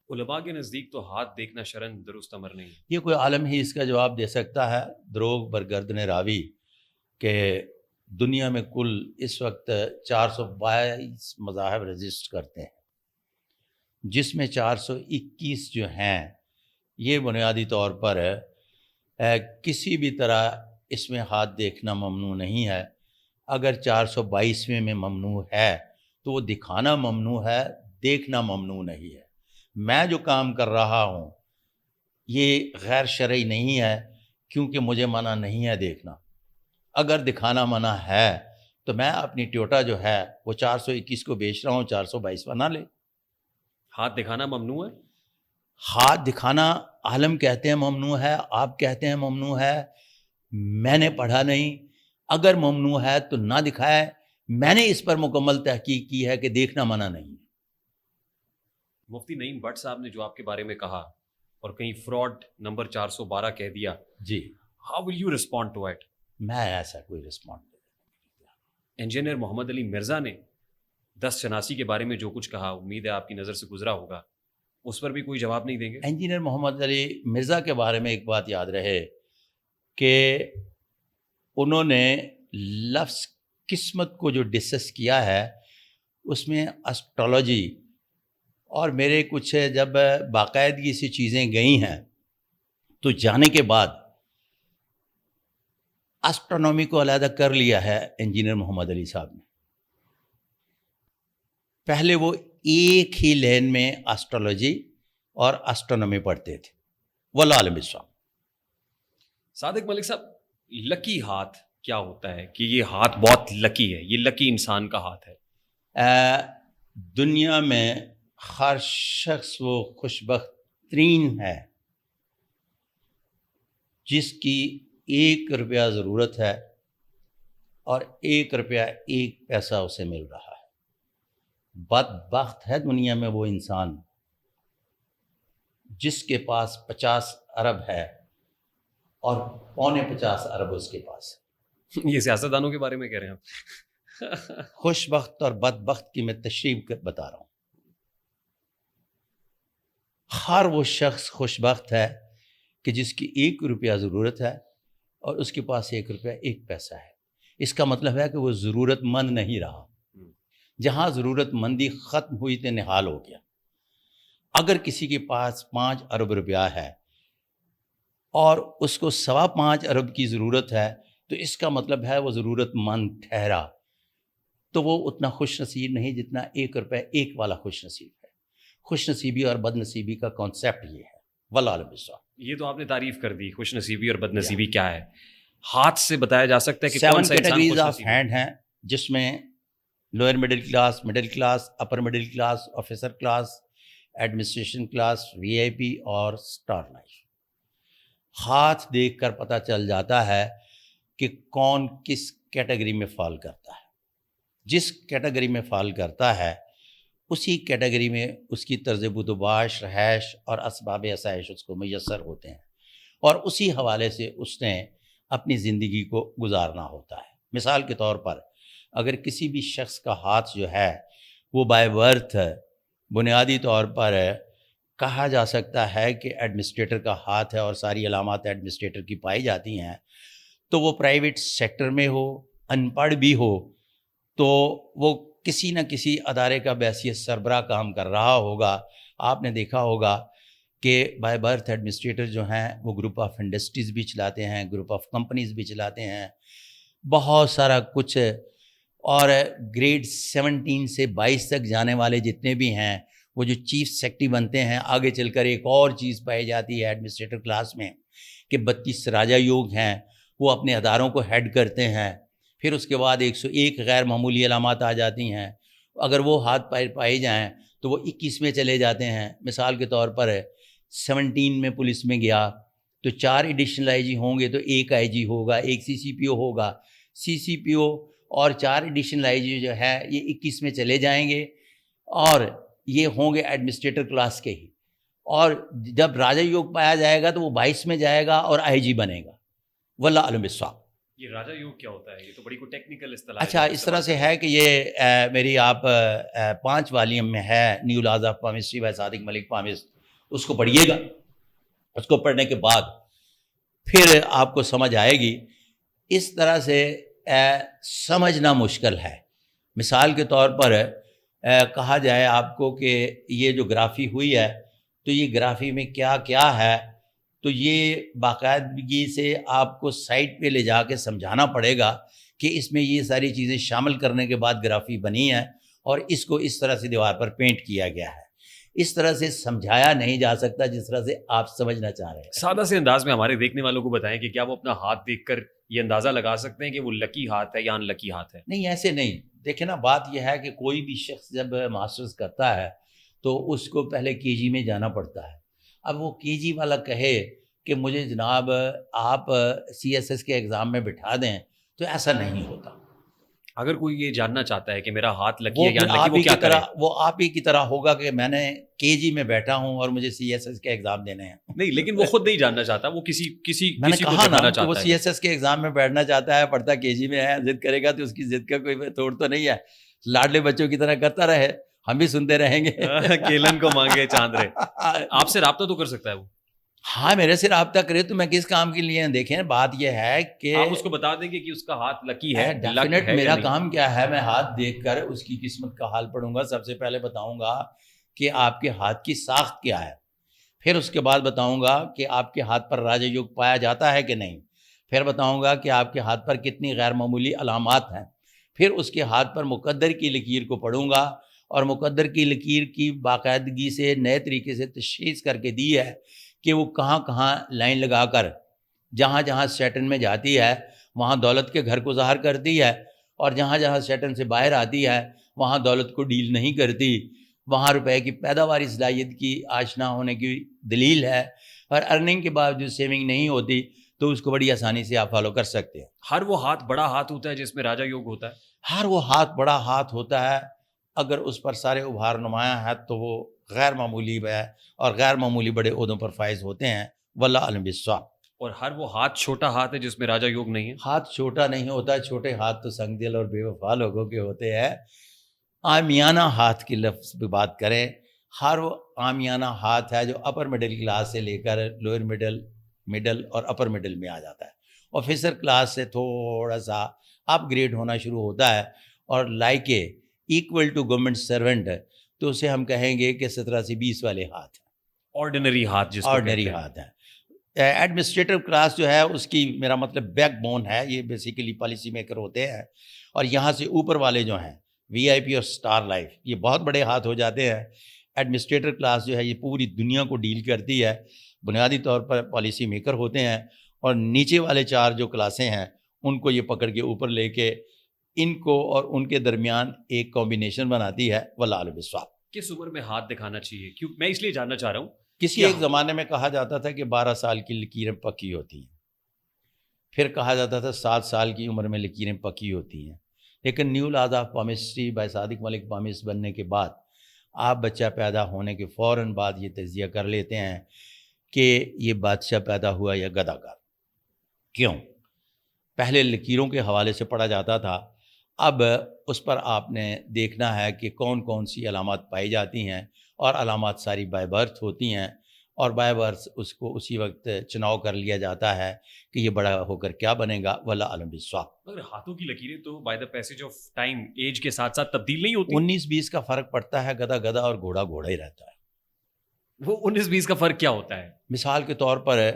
علماء کے نزدیک تو ہاتھ دیکھنا شرعاً درست امر نہیں. یہ کوئی عالم ہی اس کا جواب دے سکتا ہے. دروغ برگردن راوی کہ دنیا میں کل اس وقت 422 مذاہب رجسٹر کرتے ہیں، جس میں 421 جو ہیں یہ بنیادی طور پر کسی بھی طرح اس میں ہاتھ دیکھنا ممنوع نہیں ہے. اگر 422ویں میں ممنوع ہے تو وہ دکھانا ممنوع ہے، دیکھنا ممنوع نہیں ہے. میں جو کام کر رہا ہوں یہ غیر شرعی نہیں ہے کیونکہ مجھے منع نہیں ہے دیکھنا. اگر دکھانا منع ہے تو میں اپنی ٹویوٹا جو ہے وہ 421 کو بیچ رہا ہوں، 422واں نہ لے. ہاتھ دکھانا ممنوع ہے؟ ہاتھ دکھانا عالم کہتے ہیں ممنوع ہے، آپ کہتے ہیں ممنوع ہے، میں نے پڑھا نہیں. اگر ممنوع ہے تو نہ دکھائے. میں نے اس پر مکمل تحقیق کی ہے کہ دیکھنا منع نہیں ہے. مفتی نعیم بٹ صاحب نے جو آپ کے بارے میں کہا اور کہیں فراڈ نمبر 412 کہہ دیا، جی، how will you respond to it? میں ایسا کوئی رسپانس نہیں. انجینئر محمد علی مرزا نے 10 شناسی کے بارے میں جو کچھ کہا، امید ہے آپ کی نظر سے گزرا ہوگا، اس پر بھی کوئی جواب نہیں دیں گے؟ انجینئر محمد علی مرزا کے بارے میں ایک بات یاد رہے کہ انہوں نے لفظ قسمت کو جو ڈسکس کیا ہے اس میں اسٹرالوجی اور میرے کچھ جب باقاعدگی سے چیزیں گئی ہیں تو جانے کے بعد اسٹرونومی کو علیحدہ کر لیا ہے انجینئر محمد علی صاحب نے. پہلے وہ ایک ہی لین میں اسٹرالوجی اور اسٹرونومی پڑھتے تھے. واللہ عالم بالصواب. صادق ملک صاحب، لکی ہاتھ کیا ہوتا ہے کہ یہ ہاتھ بہت لکی ہے، یہ لکی انسان کا ہاتھ ہے؟ دنیا میں ہر شخص وہ خوش بخت ترین ہے جس کی 1 روپیہ ضرورت ہے اور 1 روپیہ 1 پیسہ اسے مل رہا ہے. بدبخت ہے دنیا میں وہ انسان جس کے پاس 50 ارب ہے اور 50 ارب اس کے پاس ہے. یہ سیاستدانوں کے بارے میں کہہ رہے ہیں آپ؟ خوش بخت اور بدبخت کی میں تشریح بتا رہا ہوں. ہر وہ شخص خوش بخت ہے کہ جس کی 1 روپیہ ضرورت ہے اور اس کے پاس 1 روپیہ 1 پیسہ ہے. اس کا مطلب ہے کہ وہ ضرورت مند نہیں رہا. جہاں ضرورت مندی ختم ہوئی تو نہال ہو گیا. اگر کسی کے پاس 5 ارب روپیہ ہے اور اس کو 5.25 ارب کی ضرورت ہے تو اس کا مطلب ہے وہ ضرورت مند ٹھہرا. تو وہ اتنا خوش نصیب نہیں جتنا 1 روپیہ 1 والا خوش نصیب ہے. خوش نصیبی اور بد نصیبی کا کانسیپٹ یہ ہے. واللہ عالم بالصواب. یہ تو آپ نے تعریف کر دی، خوش نصیبی اور بد نصیبی کیا ہے. ہاتھ سے بتایا جا سکتا ہے کہ 7 کون سا انسان کیٹیگریز خوش آف نصیب ہے؟ ہینڈ ہیں جس میں lower middle class, upper middle class, officer class, administration class, V I P اور اسٹار لائف. ہاتھ دیکھ کر پتہ چل جاتا ہے کہ کون کس کیٹیگری میں فال کرتا ہے. جس کیٹیگری میں فال کرتا ہے اسی کیٹیگری میں اس کی طرز بدوباش، رہائش اور اسباب آسائش اس کو میسر ہوتے ہیں اور اسی حوالے سے اس نے اپنی زندگی کو گزارنا ہوتا ہے. مثال کے طور پر اگر کسی بھی شخص کا ہاتھ جو ہے وہ بائی برتھ بنیادی طور پر کہا جا سکتا ہے کہ ایڈمنسٹریٹر کا ہاتھ ہے اور ساری علامات ایڈمنسٹریٹر کی پائی جاتی ہیں، تو وہ پرائیویٹ سیکٹر میں ہو، ان پڑھ بھی ہو، تو وہ کسی نہ کسی ادارے کا بحیثیت سربراہ کام کر رہا ہوگا. آپ نے دیکھا ہوگا کہ بائی برتھ ایڈمنسٹریٹر جو ہیں وہ گروپ آف انڈسٹریز بھی چلاتے ہیں، گروپ آف کمپنیز بھی چلاتے ہیں، بہت سارا کچھ. اور گریڈ 17 سے 22 تک جانے والے جتنے بھی ہیں وہ جو چیف سیکرٹری بنتے ہیں، آگے چل کر ایک اور چیز پائی جاتی ہے ایڈمنسٹریٹر کلاس میں کہ 32 راجا یوگ ہیں، وہ اپنے اداروں کو ہیڈ کرتے ہیں. پھر اس کے بعد 101 غیر معمولی علامات آ جاتی ہیں. اگر وہ ہاتھ پائے جائیں تو وہ 21 میں چلے جاتے ہیں. مثال کے طور پر 17 میں پولیس میں گیا تو 4 ایڈیشنل آئی جی ہوں گے تو 1 آئی جی ہوگا، 1 سی سی پی او ہوگا. سی سی پی او اور 4 ایڈیشنل آئی جی جو ہے یہ 21 میں چلے جائیں گے اور یہ ہوں گے ایڈمنسٹریٹر کلاس کے ہی. اور جب راجا یوگ پایا جائے گا تو وہ 22 میں جائے گا اور آئی جی بنے گا. واللہ علم بالصواب. یہ راجا یوگ کیا ہوتا ہے؟ یہ تو بڑی کوئی ٹیکنیکل اصطلاح ہے. اچھا، اس طرح سے ہے کہ یہ میری آپ 5 والیوم میں ہے، new laws of palmistry by Sadiq Malik palmist. اس کو پڑھیے گا. اس کو پڑھنے کے بعد پھر آپ کو سمجھ آئے گی. اس طرح سے سمجھنا مشکل ہے. مثال کے طور پر کہا جائے آپ کو کہ یہ جو گرافی ہوئی ہے تو یہ گرافی میں کیا کیا ہے، تو یہ باقاعدگی سے آپ کو سائٹ پہ لے جا کے سمجھانا پڑے گا کہ اس میں یہ ساری چیزیں شامل کرنے کے بعد گرافی بنی ہے اور اس کو اس طرح سے دیوار پر پینٹ کیا گیا ہے. اس طرح سے سمجھایا نہیں جا سکتا جس طرح سے آپ سمجھنا چاہ رہے ہیں. سادہ سے انداز میں ہمارے دیکھنے والوں کو بتائیں کہ کیا وہ اپنا ہاتھ دیکھ کر یہ اندازہ لگا سکتے ہیں کہ وہ لکی ہاتھ ہے یا ان لکی ہاتھ ہے؟ نہیں ایسے نہیں. دیکھیں نا بات یہ ہے کہ کوئی بھی شخص جب ماسٹرز کرتا ہے تو اس کو پہلے کے جی میں جانا پڑتا ہے. اب وہ کے جی والا کہے کہ مجھے جناب آپ سی ایس ایس کے ایگزام میں بٹھا دیں تو ایسا نہیں ہوتا. اگر کوئی یہ جاننا چاہتا ہے کہ میرا ہاتھ لکی وہ ہے یا ان لکی، آپ وہ ہی کیا کی کرے؟ طرح وہ آپ ہی کی طرح ہوگا کہ میں نے کے جی میں بیٹھا ہوں اور مجھے سی ایس ایس کے ایگزام دینے ہیں. نہیں، لیکن وہ خود نہیں جاننا چاہتا، وہ کسی میں نے کو کہا نا دکھانا کہ وہ چاہتا سی ایس ایس کے ایگزام میں بیٹھنا چاہتا ہے، پڑھتا کے جی میں ہے، ضد کرے گا تو اس کی ضد کا کوئی توڑ تو نہیں ہے. لاڈلے بچوں کی طرح کرتا رہے، ہم بھی سنتے رہیں گے. ہے. کیلن کو مانگے چاند رے. آپ سے رابطہ تو کر سکتا ہے وہ. ہاں میرے سے رابطہ کرے تو میں کس کام کے لیے. دیکھیں بات یہ ہے کہ آپ اس کو بتا دیں گے کہ اس کا ہاتھ لکی ہے، لک ڈیفینیٹ ہے یا میرا نہیں. کام کیا ہے، میں ہاتھ دیکھ کر اس کی قسمت کا حال پڑھوں گا. سب سے پہلے بتاؤں گا کہ آپ کے ہاتھ کی ساخت کیا ہے، پھر اس کے بعد بتاؤں گا کہ آپ کے ہاتھ پر راج یوگ پایا جاتا ہے کہ نہیں، پھر بتاؤں گا کہ آپ کے ہاتھ پر کتنی غیر معمولی علامات ہیں، پھر اس کے ہاتھ پر مقدر کی لکیر کو پڑھوں گا اور مقدر کی لکیر کی باقاعدگی سے نئے طریقے سے تشخیص کر کے دی ہے کہ وہ کہاں کہاں لائن لگا کر جہاں جہاں سیٹن میں جاتی ہے وہاں دولت کے گھر کو ظاہر کرتی ہے، اور جہاں جہاں سیٹن سے باہر آتی ہے وہاں دولت کو ڈیل نہیں کرتی، وہاں روپے کی پیداواری صلاحیت کی آشنا ہونے کی دلیل ہے، اور ارننگ کے باوجود سیونگ نہیں ہوتی تو اس کو بڑی آسانی سے آپ فالو کر سکتے ہیں. ہر وہ ہاتھ بڑا ہاتھ ہوتا ہے جس میں راجا یوگ ہوتا ہے. ہر وہ ہاتھ بڑا ہاتھ ہوتا ہے، اگر اس پر سارے ابھار نمایاں ہے تو وہ غیر معمولی ہے اور غیر معمولی بڑے عہدوں پر فائز ہوتے ہیں. واللہ علم بالصواب. اور ہر وہ ہاتھ چھوٹا ہاتھ ہے جس میں راجا یوگ نہیں ہے. ہاتھ چھوٹا نہیں ہوتا، چھوٹے ہاتھ تو سنگ دل اور بے وفا لوگوں کے ہوتے ہیں. عامیانہ ہاتھ کی لفظ پہ بات کریں، ہر وہ عامیانہ ہاتھ ہے جو اپر مڈل کلاس سے لے کر لوئر مڈل اور اپر مڈل میں آ جاتا ہے. آفیسر کلاس سے تھوڑا سا اپ گریڈ ہونا شروع ہوتا ہے اور like equal to government servant, تو اسے ہم کہیں گے کہ 17 سے 20 والے ہاتھ ہیں، آرڈینری ہاتھ جس کو آرڈنری کہتے ہیں. ہاتھ ہیں. ایڈمنسٹریٹو کلاس جو ہے اس کی میرا مطلب بیک بون ہے، یہ بیسیکلی پالیسی میکر ہوتے ہیں، اور یہاں سے اوپر والے جو ہیں وی آئی پی اور اسٹار لائف، یہ بہت بڑے ہاتھ ہو جاتے ہیں. ایڈمنسٹریٹر کلاس جو ہے یہ پوری دنیا کو ڈیل کرتی ہے، بنیادی طور پر پالیسی میکر ہوتے ہیں، اور نیچے والے 4 جو کلاسیں ہیں ان کو یہ پکڑ کے اوپر لے کے ان کو اور ان کے درمیان ایک کمبینیشن بناتی ہے. واللہ علم بالصواب. کس عمر میں ہاتھ دکھانا چاہیے؟ کیوں میں اس لیے جاننا چاہ رہا ہوں. کسی ایک زمانے میں کہا جاتا تھا کہ 12 سال کی لکیریں پکی ہوتی ہیں، پھر کہا جاتا تھا 7 سال کی عمر میں لکیریں پکی ہوتی ہیں. لیکن new laws of palmistry by Sadiq Malik palmist بننے کے بعد آپ بچہ پیدا ہونے کے فوراً بعد یہ تجزیہ کر لیتے ہیں کہ یہ بادشاہ پیدا ہوا یا گداکار. کیوں؟ پہلے لکیروں کے حوالے سے پڑھا جاتا تھا، اب اس پر آپ نے دیکھنا ہے کہ کون کون سی علامات پائی جاتی ہیں، اور علامات ساری بائی برتھ ہوتی ہیں، اور بائی برتھ اس کو اسی وقت چناؤ کر لیا جاتا ہے کہ یہ بڑا ہو کر کیا بنے گا. واللہ علم بالصواب. مگر ہاتھوں کی لکیریں تو by the passage of time age کے ساتھ ساتھ تبدیل نہیں ہوتی. 19-20 کا فرق پڑتا ہے، گدا گدا اور گھوڑا گھوڑا ہی رہتا ہے. وہ 19-20 کا فرق کیا ہوتا ہے؟ مثال کے طور پر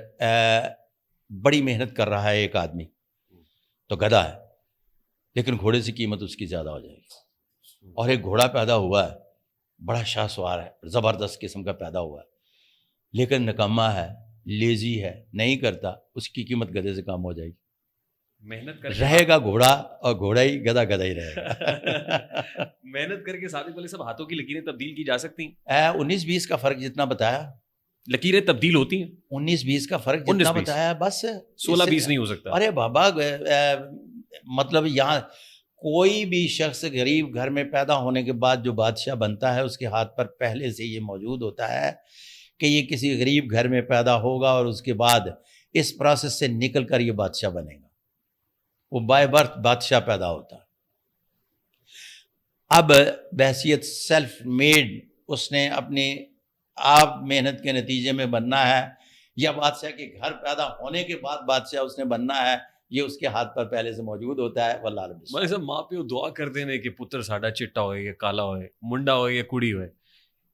بڑی محنت کر رہا ہے ایک آدمی تو گدا ہے، لیکن گھوڑے سے قیمت اس کی زیادہ ہو جائے گی. اور ایک گھوڑا پیدا ہوا ہے، بڑا شاہ سوار ہے، زبردست قسم کا پیدا ہوا ہے، لیکن نکمہ ہے، لیزی ہے، نہیں کرتا، اس کی قیمت گدھے سے کم ہو جائے گی. محنت کر رہے گا گھوڑا، اور گھوڑا ہی گدا گدا ہی رہے گا. محنت کر کے صادق والے سب ہاتھوں کی لکیریں تبدیل کی جا سکتی ہیں. 19-20 کا فرق جتنا بتایا، لکیریں تبدیل ہوتی ہیں. 19-20 کا فرق جتنا 19-20 بتایا بس. 16-20 نہیں ہو سکتا. ارے بابا مطلب یہاں کوئی بھی شخص غریب گھر میں پیدا ہونے کے بعد جو بادشاہ بنتا ہے اس کے ہاتھ پر پہلے سے یہ موجود ہوتا ہے کہ یہ کسی غریب گھر میں پیدا ہوگا اور اس کے بعد اس پروسیس سے نکل کر یہ بادشاہ بنے گا. وہ بائی برتھ بادشاہ پیدا ہوتا ہے. اب بحیثیت سیلف میڈ اس نے اپنی آپ محنت کے نتیجے میں بننا ہے، یا بادشاہ کے گھر پیدا ہونے کے بعد بادشاہ اس نے بننا ہے، یہ اس کے ہاتھ پر پہلے سے موجود ہوتا ہے. واللہ عالم. مطلب سب ماں پیو دعا کر دینے کہ پتر ساڈا چٹا ہوئے یا کالا ہوئے، منڈا ہوئے یا کڑی ہوئے.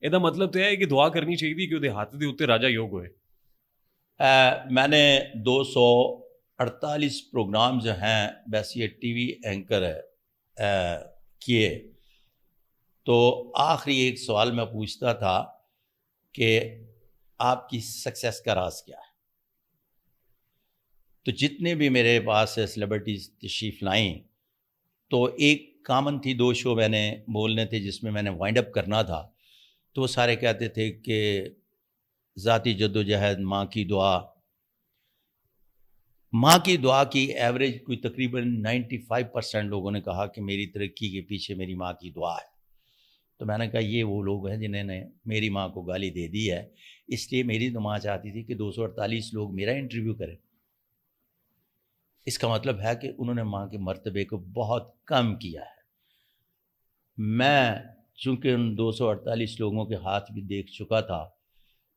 یہ مطلب تو ہے کہ دعا کرنی چاہیے کہ وہ ہاتھ دے اتنے راجا یوگ ہوئے. میں نے 248 پروگرام جو ہیں ویسے یہ ٹی وی اینکر کیے، تو آخری ایک سوال میں پوچھتا تھا کہ آپ کی سکسیس کا راز کیا ہے؟ تو جتنے بھی میرے پاس سیلیبریٹیز تشریف لائیں تو ایک کامن تھی، 2 شو میں نے بولنے تھے جس میں میں نے وائنڈ اپ کرنا تھا، تو وہ سارے کہتے تھے کہ ذاتی جد و جہد، ماں کی دعا کی ایوریج کوئی تقریباً 95% لوگوں نے کہا کہ میری ترقی کے پیچھے میری ماں کی دعا ہے۔ تو میں نے کہا یہ وہ لوگ ہیں جنہوں نے میری ماں کو گالی دے دی ہے، اس لیے میری تو ماں چاہتی تھی کہ 248 لوگ میرا انٹرویو کریں۔ اس کا مطلب ہے کہ انہوں نے ماں کے مرتبے کو بہت کم کیا ہے۔ میں چونکہ ان 248 لوگوں کے ہاتھ بھی دیکھ چکا تھا،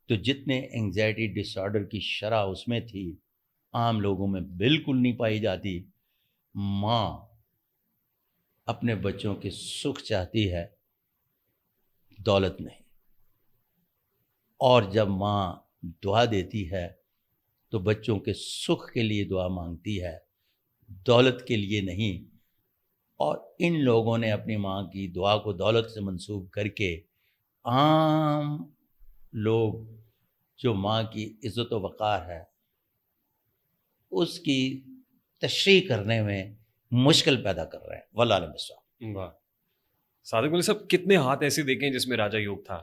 تو جتنے انگزائٹی ڈس آرڈر کی شرح اس میں تھی عام لوگوں میں بالکل نہیں پائی جاتی۔ ماں اپنے بچوں کے سکھ چاہتی ہے، دولت نہیں، اور جب ماں دعا دیتی ہے تو بچوں کے سکھ کے لیے دعا مانگتی ہے، دولت کے لیے نہیں۔ اور ان لوگوں نے اپنی ماں کی دعا کو دولت سے منسوب کر کے عام لوگ جو ماں کی عزت و وقار ہے اس کی تشریح کرنے میں مشکل پیدا کر رہے ہیں۔ واللہ عالم بالصواب۔ واہ، صادق ملک صاحب کتنے ہاتھ ایسے دیکھیں جس میں راجا یوگ تھا؟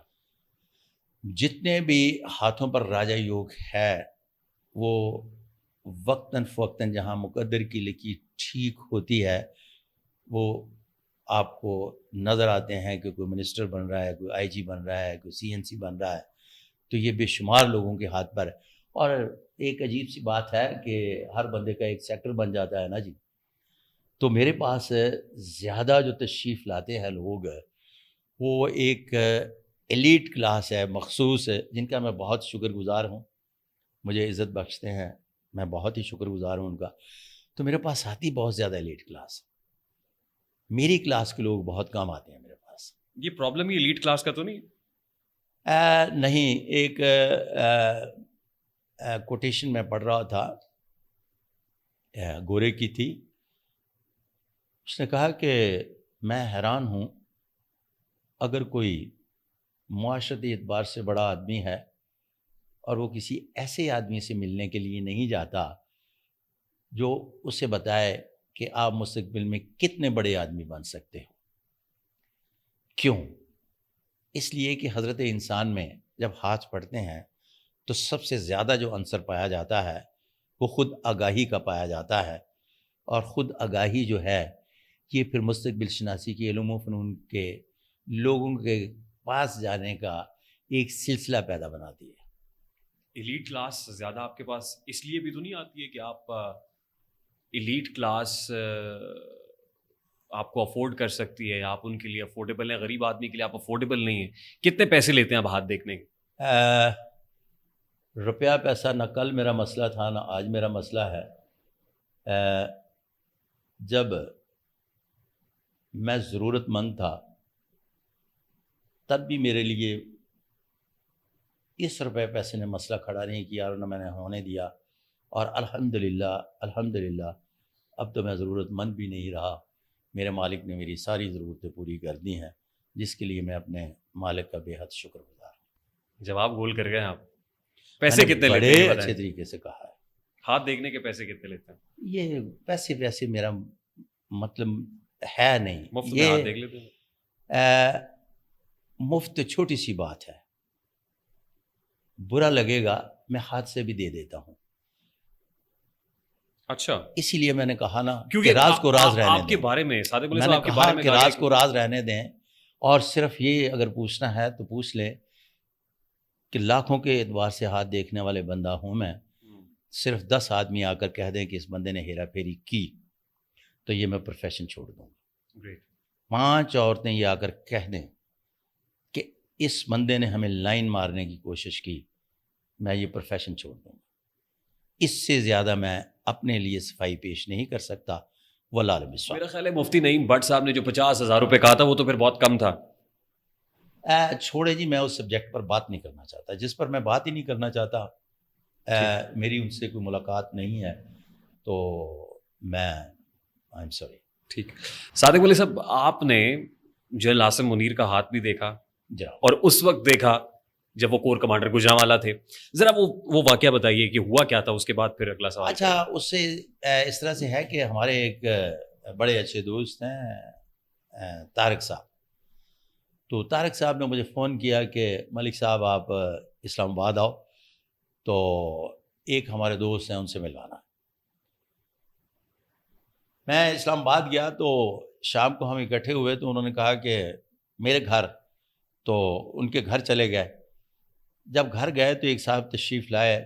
جتنے بھی ہاتھوں پر راجا یوگ ہے وہ وقتاً فوقتاً جہاں مقدر کی لکیر ٹھیک ہوتی ہے وہ آپ کو نظر آتے ہیں کہ کوئی منسٹر بن رہا ہے، کوئی آئی جی بن رہا ہے، کوئی سی این سی بن رہا ہے، تو یہ بے شمار لوگوں کے ہاتھ پر ہے۔ اور ایک عجیب سی بات ہے کہ ہر بندے کا ایک سیکٹر بن جاتا ہے نا جی، تو میرے پاس زیادہ جو تشریف لاتے ہیں لوگ وہ ایک ایلیٹ کلاس ہے مخصوص، جن کا میں بہت شکر گزار ہوں، مجھے عزت بخشتے ہیں، میں بہت ہی شکر گزار ہوں ان کا۔ تو میرے پاس آتی بہت زیادہ ایلیٹ کلاس، میری کلاس کے لوگ بہت کم آتے ہیں میرے پاس۔ یہ پرابلم یہ ایلیٹ کلاس کا تو نہیں؟ نہیں، ایک کوٹیشن میں پڑھ رہا تھا، گورے کی تھی، اس نے کہا کہ میں حیران ہوں اگر کوئی معاشرتی اعتبار سے بڑا آدمی ہے اور وہ کسی ایسے آدمی سے ملنے کے لیے نہیں جاتا جو اسے بتائے کہ آپ مستقبل میں کتنے بڑے آدمی بن سکتے ہو۔ کیوں؟ اس لیے کہ حضرت انسان میں جب ہاتھ پڑھتے ہیں تو سب سے زیادہ جو عنصر پایا جاتا ہے وہ خود آگاہی کا پایا جاتا ہے، اور خود آگاہی جو ہے یہ پھر مستقبل شناسی کے علوم و فنون کے لوگوں کے پاس جانے کا ایک سلسلہ پیدا بناتی ہے۔ ایلیٹ کلاس زیادہ آپ کے پاس اس لیے بھی تو نہیں آتی ہے کہ آپ ایلیٹ کلاس آپ کو افورڈ کر سکتی ہے، آپ ان کے لیے افورڈیبل ہیں، غریب آدمی کے لیے آپ افورڈیبل نہیں ہیں؟ کتنے پیسے لیتے ہیں آپ ہاتھ دیکھنے کے؟ روپیہ پیسہ نہ کل میرا مسئلہ تھا نہ آج میرا مسئلہ ہے۔ جب میں ضرورت مند تھا تب بھی میرے لیے اس روپے پیسے نے مسئلہ کھڑا نہیں کیا اور نہ میں نے ہونے دیا، اور الحمدللہ اب تو میں ضرورت مند بھی نہیں رہا، میرے مالک نے میری ساری ضرورتیں پوری کر دی ہیں، جس کے لیے میں اپنے مالک کا بے حد شکر گزار ہوں۔ جواب گول کر گئے آپ۔ پیسے کتنے لیتے بڑے ہیں اچھے طریقے سے کہا ہے۔ ہاتھ دیکھنے کے پیسے کتنے لیتے ہیں؟ یہ پیسے ویسے میرا مطلب ہے نہیں، مفت میں ہاتھ دیکھ لیتے ہیں؟ مفت چھوٹی سی بات ہے، برا لگے گا میں ہاتھ سے بھی دے دیتا ہوں۔ اچھا، اسی لیے میں نے کہا نا کہ کیونکہ راز کو راز رہنے آپ کے دیں، بارے میں صادق ملک میں صاحب نے آپ کے کہا بارے میں کہ کہا راز کو راز رہنے دیں، اور صرف یہ اگر پوچھنا ہے تو پوچھ لیں کہ لاکھوں کے اعتبار سے ہاتھ دیکھنے والے بندہ ہوں میں، صرف 10 آدمی آ کر کہہ دیں کہ اس بندے نے ہیرا پھیری کی تو یہ میں پروفیشن چھوڑ دوں گا۔ 5 عورتیں یہ آ کر کہہ دیں کہ اس بندے نے ہمیں لائن مارنے کی کوشش کی، میں یہ پروفیشن چھوڑ دوں گا۔ اس سے زیادہ میں اپنے لیے صفائی پیش نہیں کر سکتا۔ واللہ عالم بالصواب۔ میرا خیال ہے مفتی نعیم بٹ صاحب نے جو 50,000 روپے کہا تھا وہ تو پھر بہت کم تھا۔ چھوڑے جی، میں اس سبجیکٹ پر بات نہیں کرنا چاہتا، جس پر میں بات ہی نہیں کرنا چاہتا میری ان سے کوئی ملاقات نہیں ہے، تو میں آئی ایم سوری. ٹھیک. صادق ولی صاحب، آپ نے جنرل عاصم منیر کا ہاتھ بھی دیکھا جی اور اس وقت دیکھا جب وہ کور کمانڈر گوجرانوالا تھے. ذرا وہ واقعہ بتائیے کہ ہوا کیا تھا اس کے بعد پھر اگلا سوال. اچھا، اس سے اس طرح سے ہے کہ ہمارے ایک بڑے اچھے دوست ہیں طارق صاحب. تو طارق صاحب نے مجھے فون کیا کہ ملک صاحب آپ اسلام آباد آؤ، تو ایک ہمارے دوست ہیں ان سے ملوانا. میں اسلام آباد گیا تو شام کو ہم اکٹھے ہوئے، تو انہوں نے کہا کہ میرے گھر، تو ان کے گھر چلے گئے. جب گھر گئے تو ایک صاحب تشریف لائے،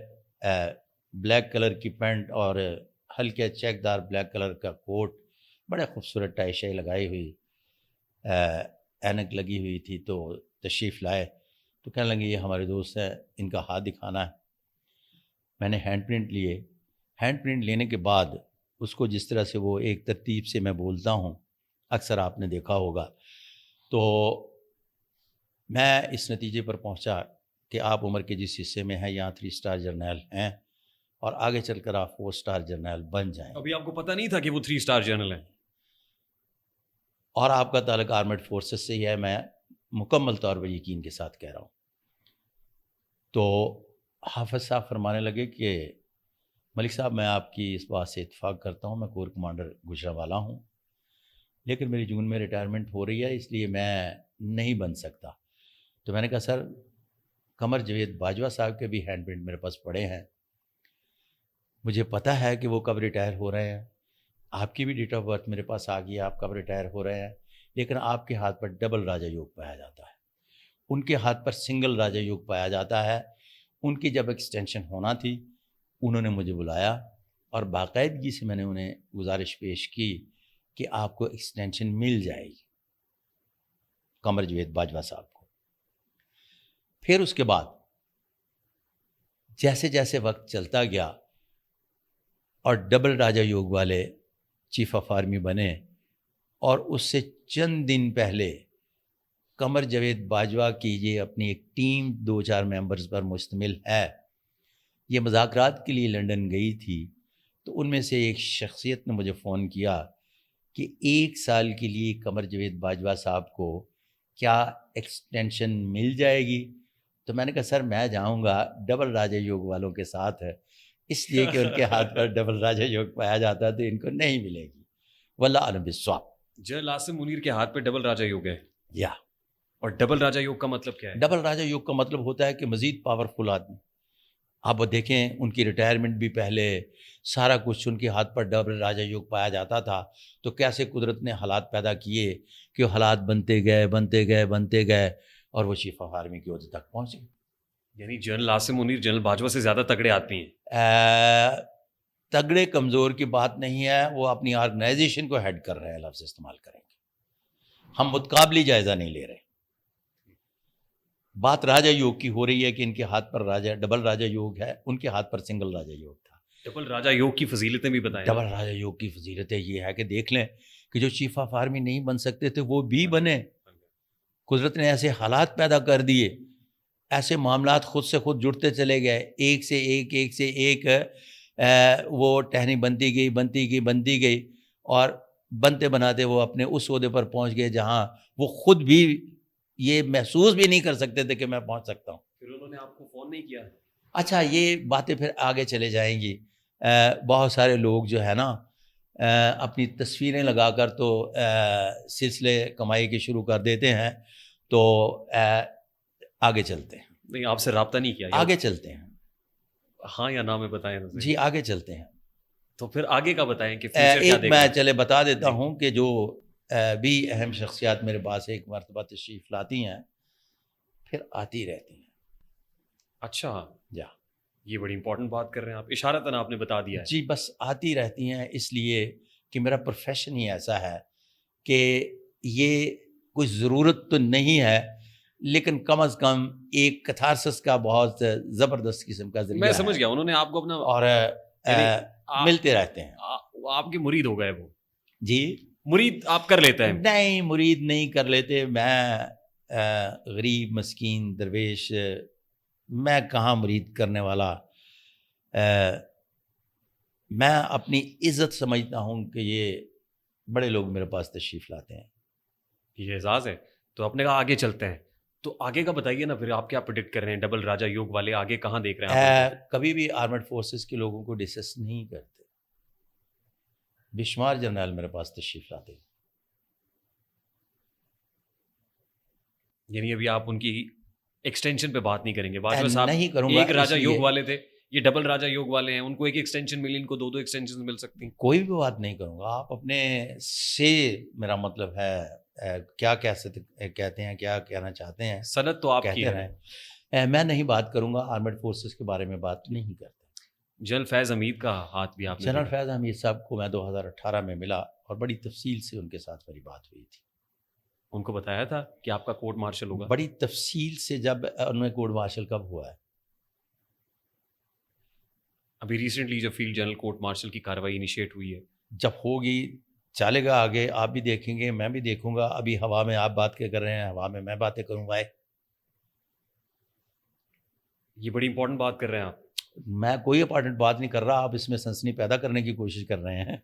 بلیک کلر کی پینٹ اور ہلکے چیک دار بلیک کلر کا کوٹ، بڑے خوبصورت ٹائی شائی لگائی ہوئی، اینک لگی ہوئی تھی. تو تشریف لائے تو کہنے لگے یہ ہمارے دوست ہیں، ان کا ہاتھ دکھانا ہے. میں نے ہینڈ پرنٹ لیے. ہینڈ پرنٹ لینے کے بعد اس کو جس طرح سے وہ ایک ترتیب سے میں بولتا ہوں، اکثر آپ نے دیکھا ہوگا، تو میں اس نتیجے پر پہنچا کہ آپ عمر کے جس حصے میں ہیں یہاں 3 اسٹار جرنیل ہیں، اور آگے چل کر آپ 4 اسٹار جرنیل بن جائیں. ابھی آپ کو پتہ نہیں تھا کہ وہ 3 اسٹار جنرل ہیں؟ اور آپ کا تعلق آرمڈ فورسز سے ہی ہے، میں مکمل طور پر یقین کے ساتھ کہہ رہا ہوں. تو حافظ صاحب فرمانے لگے کہ ملک صاحب میں آپ کی اس بات سے اتفاق کرتا ہوں، میں کور کمانڈر گوجرانوالا ہوں، لیکن میری جون میں ریٹائرمنٹ ہو رہی ہے، اس لیے میں نہیں بن سکتا. تو میں نے کہا سر، قمر جاوید باجوہ صاحب کے بھی ہینڈ پرنٹ میرے پاس پڑے ہیں، مجھے پتہ ہے کہ وہ کب ریٹائر ہو رہے ہیں، آپ کی بھی ڈیٹ آف برتھ میرے پاس آ گئی ہے، آپ کب ریٹائر ہو رہے ہیں، لیکن آپ کے ہاتھ پر ڈبل راجہ یوگ پایا جاتا ہے، ان کے ہاتھ پر سنگل راجہ یوگ پایا جاتا ہے. ان کی جب ایکسٹینشن ہونا تھی انہوں نے مجھے بلایا اور باقاعدگی سے میں نے انہیں گزارش پیش کی کہ آپ کو ایکسٹینشن مل جائے گی، قمر جاوید باجوہ صاحب کو. پھر اس کے بعد جیسے جیسے وقت چلتا گیا اور ڈبل راجہ یوگ والے چیف آف آرمی بنے، اور اس سے چند دن پہلے قمر جاوید باجوہ کی یہ اپنی ایک ٹیم 2-4 ممبرز پر مشتمل ہے، یہ مذاکرات کے لیے لنڈن گئی تھی. تو ان میں سے ایک شخصیت نے مجھے فون کیا کہ 1 سال کے لیے قمر جاوید باجوہ صاحب کو کیا ایکسٹینشن مل جائے گی. تو میں نے کہا سر میں جاؤں گا ڈبل راجہ یوگ والوں کے ساتھ ہے، اس لیے کہ ان کے ہاتھ پر ڈبل راجہ یوگ پایا جاتا ہے تو ان کو نہیں ملے گی. واللہ اعلم بالصواب. جنرل عاصم منیر کے ہاتھ پہ ڈبل راجہ یوگ ہے، یا اور ڈبل راجہ یوگ کا مطلب کیا ہے؟ ڈبل راجہ یوگ کا مطلب ہوتا ہے کہ مزید پاورفل آدمی. آپ دیکھیں ان کی ریٹائرمنٹ بھی پہلے سارا کچھ ان کے ہاتھ پر ڈبل راجہ یوگ پایا جاتا تھا، تو کیسے قدرت نے حالات پیدا کیے کہ وہ حالات بنتے گئے اور وہ چیف آف آرمی کی عہدے تک پہنچ گئے. یعنی جنرل عاصم منیر جنرل باجوہ سے زیادہ تگڑے آدمی ہیں. تگڑے کمزور کی بات نہیں ہے، وہ اپنی آرگنائزیشن کو ہیڈ کر رہے ہیں، لفظ استعمال کریں گے. ہم متقابلی جائزہ نہیں لے رہے. بات راجہ یوگ کی ہو رہی ہے کہ ان کے ہاتھ پر ڈبل راجہ یوگ ہے، ان کے ہاتھ پر سنگل راجہ یوگ تھا. ڈبل راجہ یوگ کی فضیلتیں بھی بتائیں. ڈبل راجہ یوگ کی فضیلتیں یہ ہے کہ دیکھ لیں کہ جو چیف آف آرمی نہیں بن سکتے تھے وہ بھی بنے. قدرت نے ایسے حالات پیدا کر دیے، ایسے معاملات خود سے خود جڑتے چلے گئے، ایک سے ایک وہ ٹہنی بنتی گئی اور بنتے بناتے وہ اپنے اس عہدے پر پہنچ گئے جہاں وہ خود بھی یہ محسوس بھی نہیں کر سکتے تھے کہ میں پہنچ سکتا ہوں. پھر انہوں نے آپ کو فون نہیں کیا؟ اچھا، یہ باتیں پھر آگے چلے جائیں گی. بہت سارے لوگ جو ہے نا اپنی تصویریں لگا کر تو سلسلے کمائی کے شروع کر دیتے ہیں. تو آگے چلتے ہیں. نہیں، آپ سے رابطہ نہیں کیا؟ آگے چلتے ہیں. ہاں یا نہ میں بتائیں. جی آگے چلتے ہیں. تو پھر آگے کا بتائیں کہ فیوچر کیا ایک دیکھ رہے میں ہیں؟ چلے بتا دیتا ہوں کہ جو بھی اہم شخصیات میرے پاس ایک مرتبہ تشریف لاتی ہیں پھر آتی رہتی ہیں. اچھا، جا یہ بڑی امپورٹنٹ بات کر رہے ہیں آپ، اشارتاً آپ نے بتا دیا ہے. جی بس آتی رہتی ہیں، اس لیے کہ میرا پروفیشن ہی ایسا ہے کہ یہ کوئی ضرورت تو نہیں ہے، لیکن کم از کم ایک کتھارسس کا بہت زبردست قسم کا ذریعہ میں ہے. سمجھ گیا، انہوں نے آپ کو اپنا اور ملتے رہتے ہیں. آپ کے مرید ہو گئے وہ؟ جی مرید آپ کر لیتے ہیں؟ نہیں، مرید نہیں کر لیتے. میں غریب مسکین درویش، میں کہاں مرید کرنے والا. میں اپنی عزت سمجھتا ہوں کہ یہ بڑے لوگ میرے پاس تشریف لاتے ہیں. یہ اعزاز ہے. تو آپ نے کہا آگے چلتے ہیں, تو آگے کا بتائیے نا پھر, آپ کیا پریڈکٹ کر رہے ہیں ڈبل راجا یوگ والے آگے کہاں دیکھ رہے ہیں آپ ان کو؟ کبھی بھی آرمڈ فورسز کے لوگوں کو ڈسکس نہیں کرتے. بے شمار جرنیل میرے پاس تشریف لاتے ہیں. یعنی ابھی آپ ان کی ایکسٹینشن پہ بات نہیں کریں گے؟ باجوہ صاحب نہیں کروں گا. ایک راجا اس یوگ لیے والے تھے, یہ ڈبل راجا یوگ والے ہیں, ان کو ایک ایکسٹینشن ملی, ان کو 2 ایکسٹینشن مل سکتی ہیں. کوئی بھی بات نہیں کروں گا. آپ اپنے سے, میرا مطلب ہے کیا کہتے ہیں, کیا کہنا چاہتے ہیں, سند تو آپ کی کہتے ہے. رہیں. میں نہیں بات کروں گا, آرمڈ فورسز کے بارے میں بات نہیں کرتا. جنرل فیض حمید کا ہاتھ بھی آپ نے جنرل دیکھا. فیض حمید صاحب کو میں 2018 میں ملا اور بڑی تفصیل سے ان کے ساتھ میری بات ہوئی تھی. ان کو بتایا تھا کہ آپ کا کورٹ مارشل ہوگا؟ بڑی تفصیل سے. جب ان میں کورٹ مارشل کب ہوا ہے؟ ابھی ریسنٹلی جو فیلڈ جنرل کورٹ مارشل کی کارروائی انیشیٹ ہوئی ہے. جب ہوگی چلے گا آگے, آپ بھی دیکھیں گے, میں بھی دیکھوں گا. ابھی ہوا میں آپ بات کر رہے ہیں, ہوا میں میں باتیں کروں گا. یہ بڑی امپورٹنٹ بات کر رہے ہیں آپ. میں کوئی امپورٹنٹ بات نہیں کر رہا, آپ اس میں سنسنی پیدا کرنے کی کوشش کر رہے ہیں.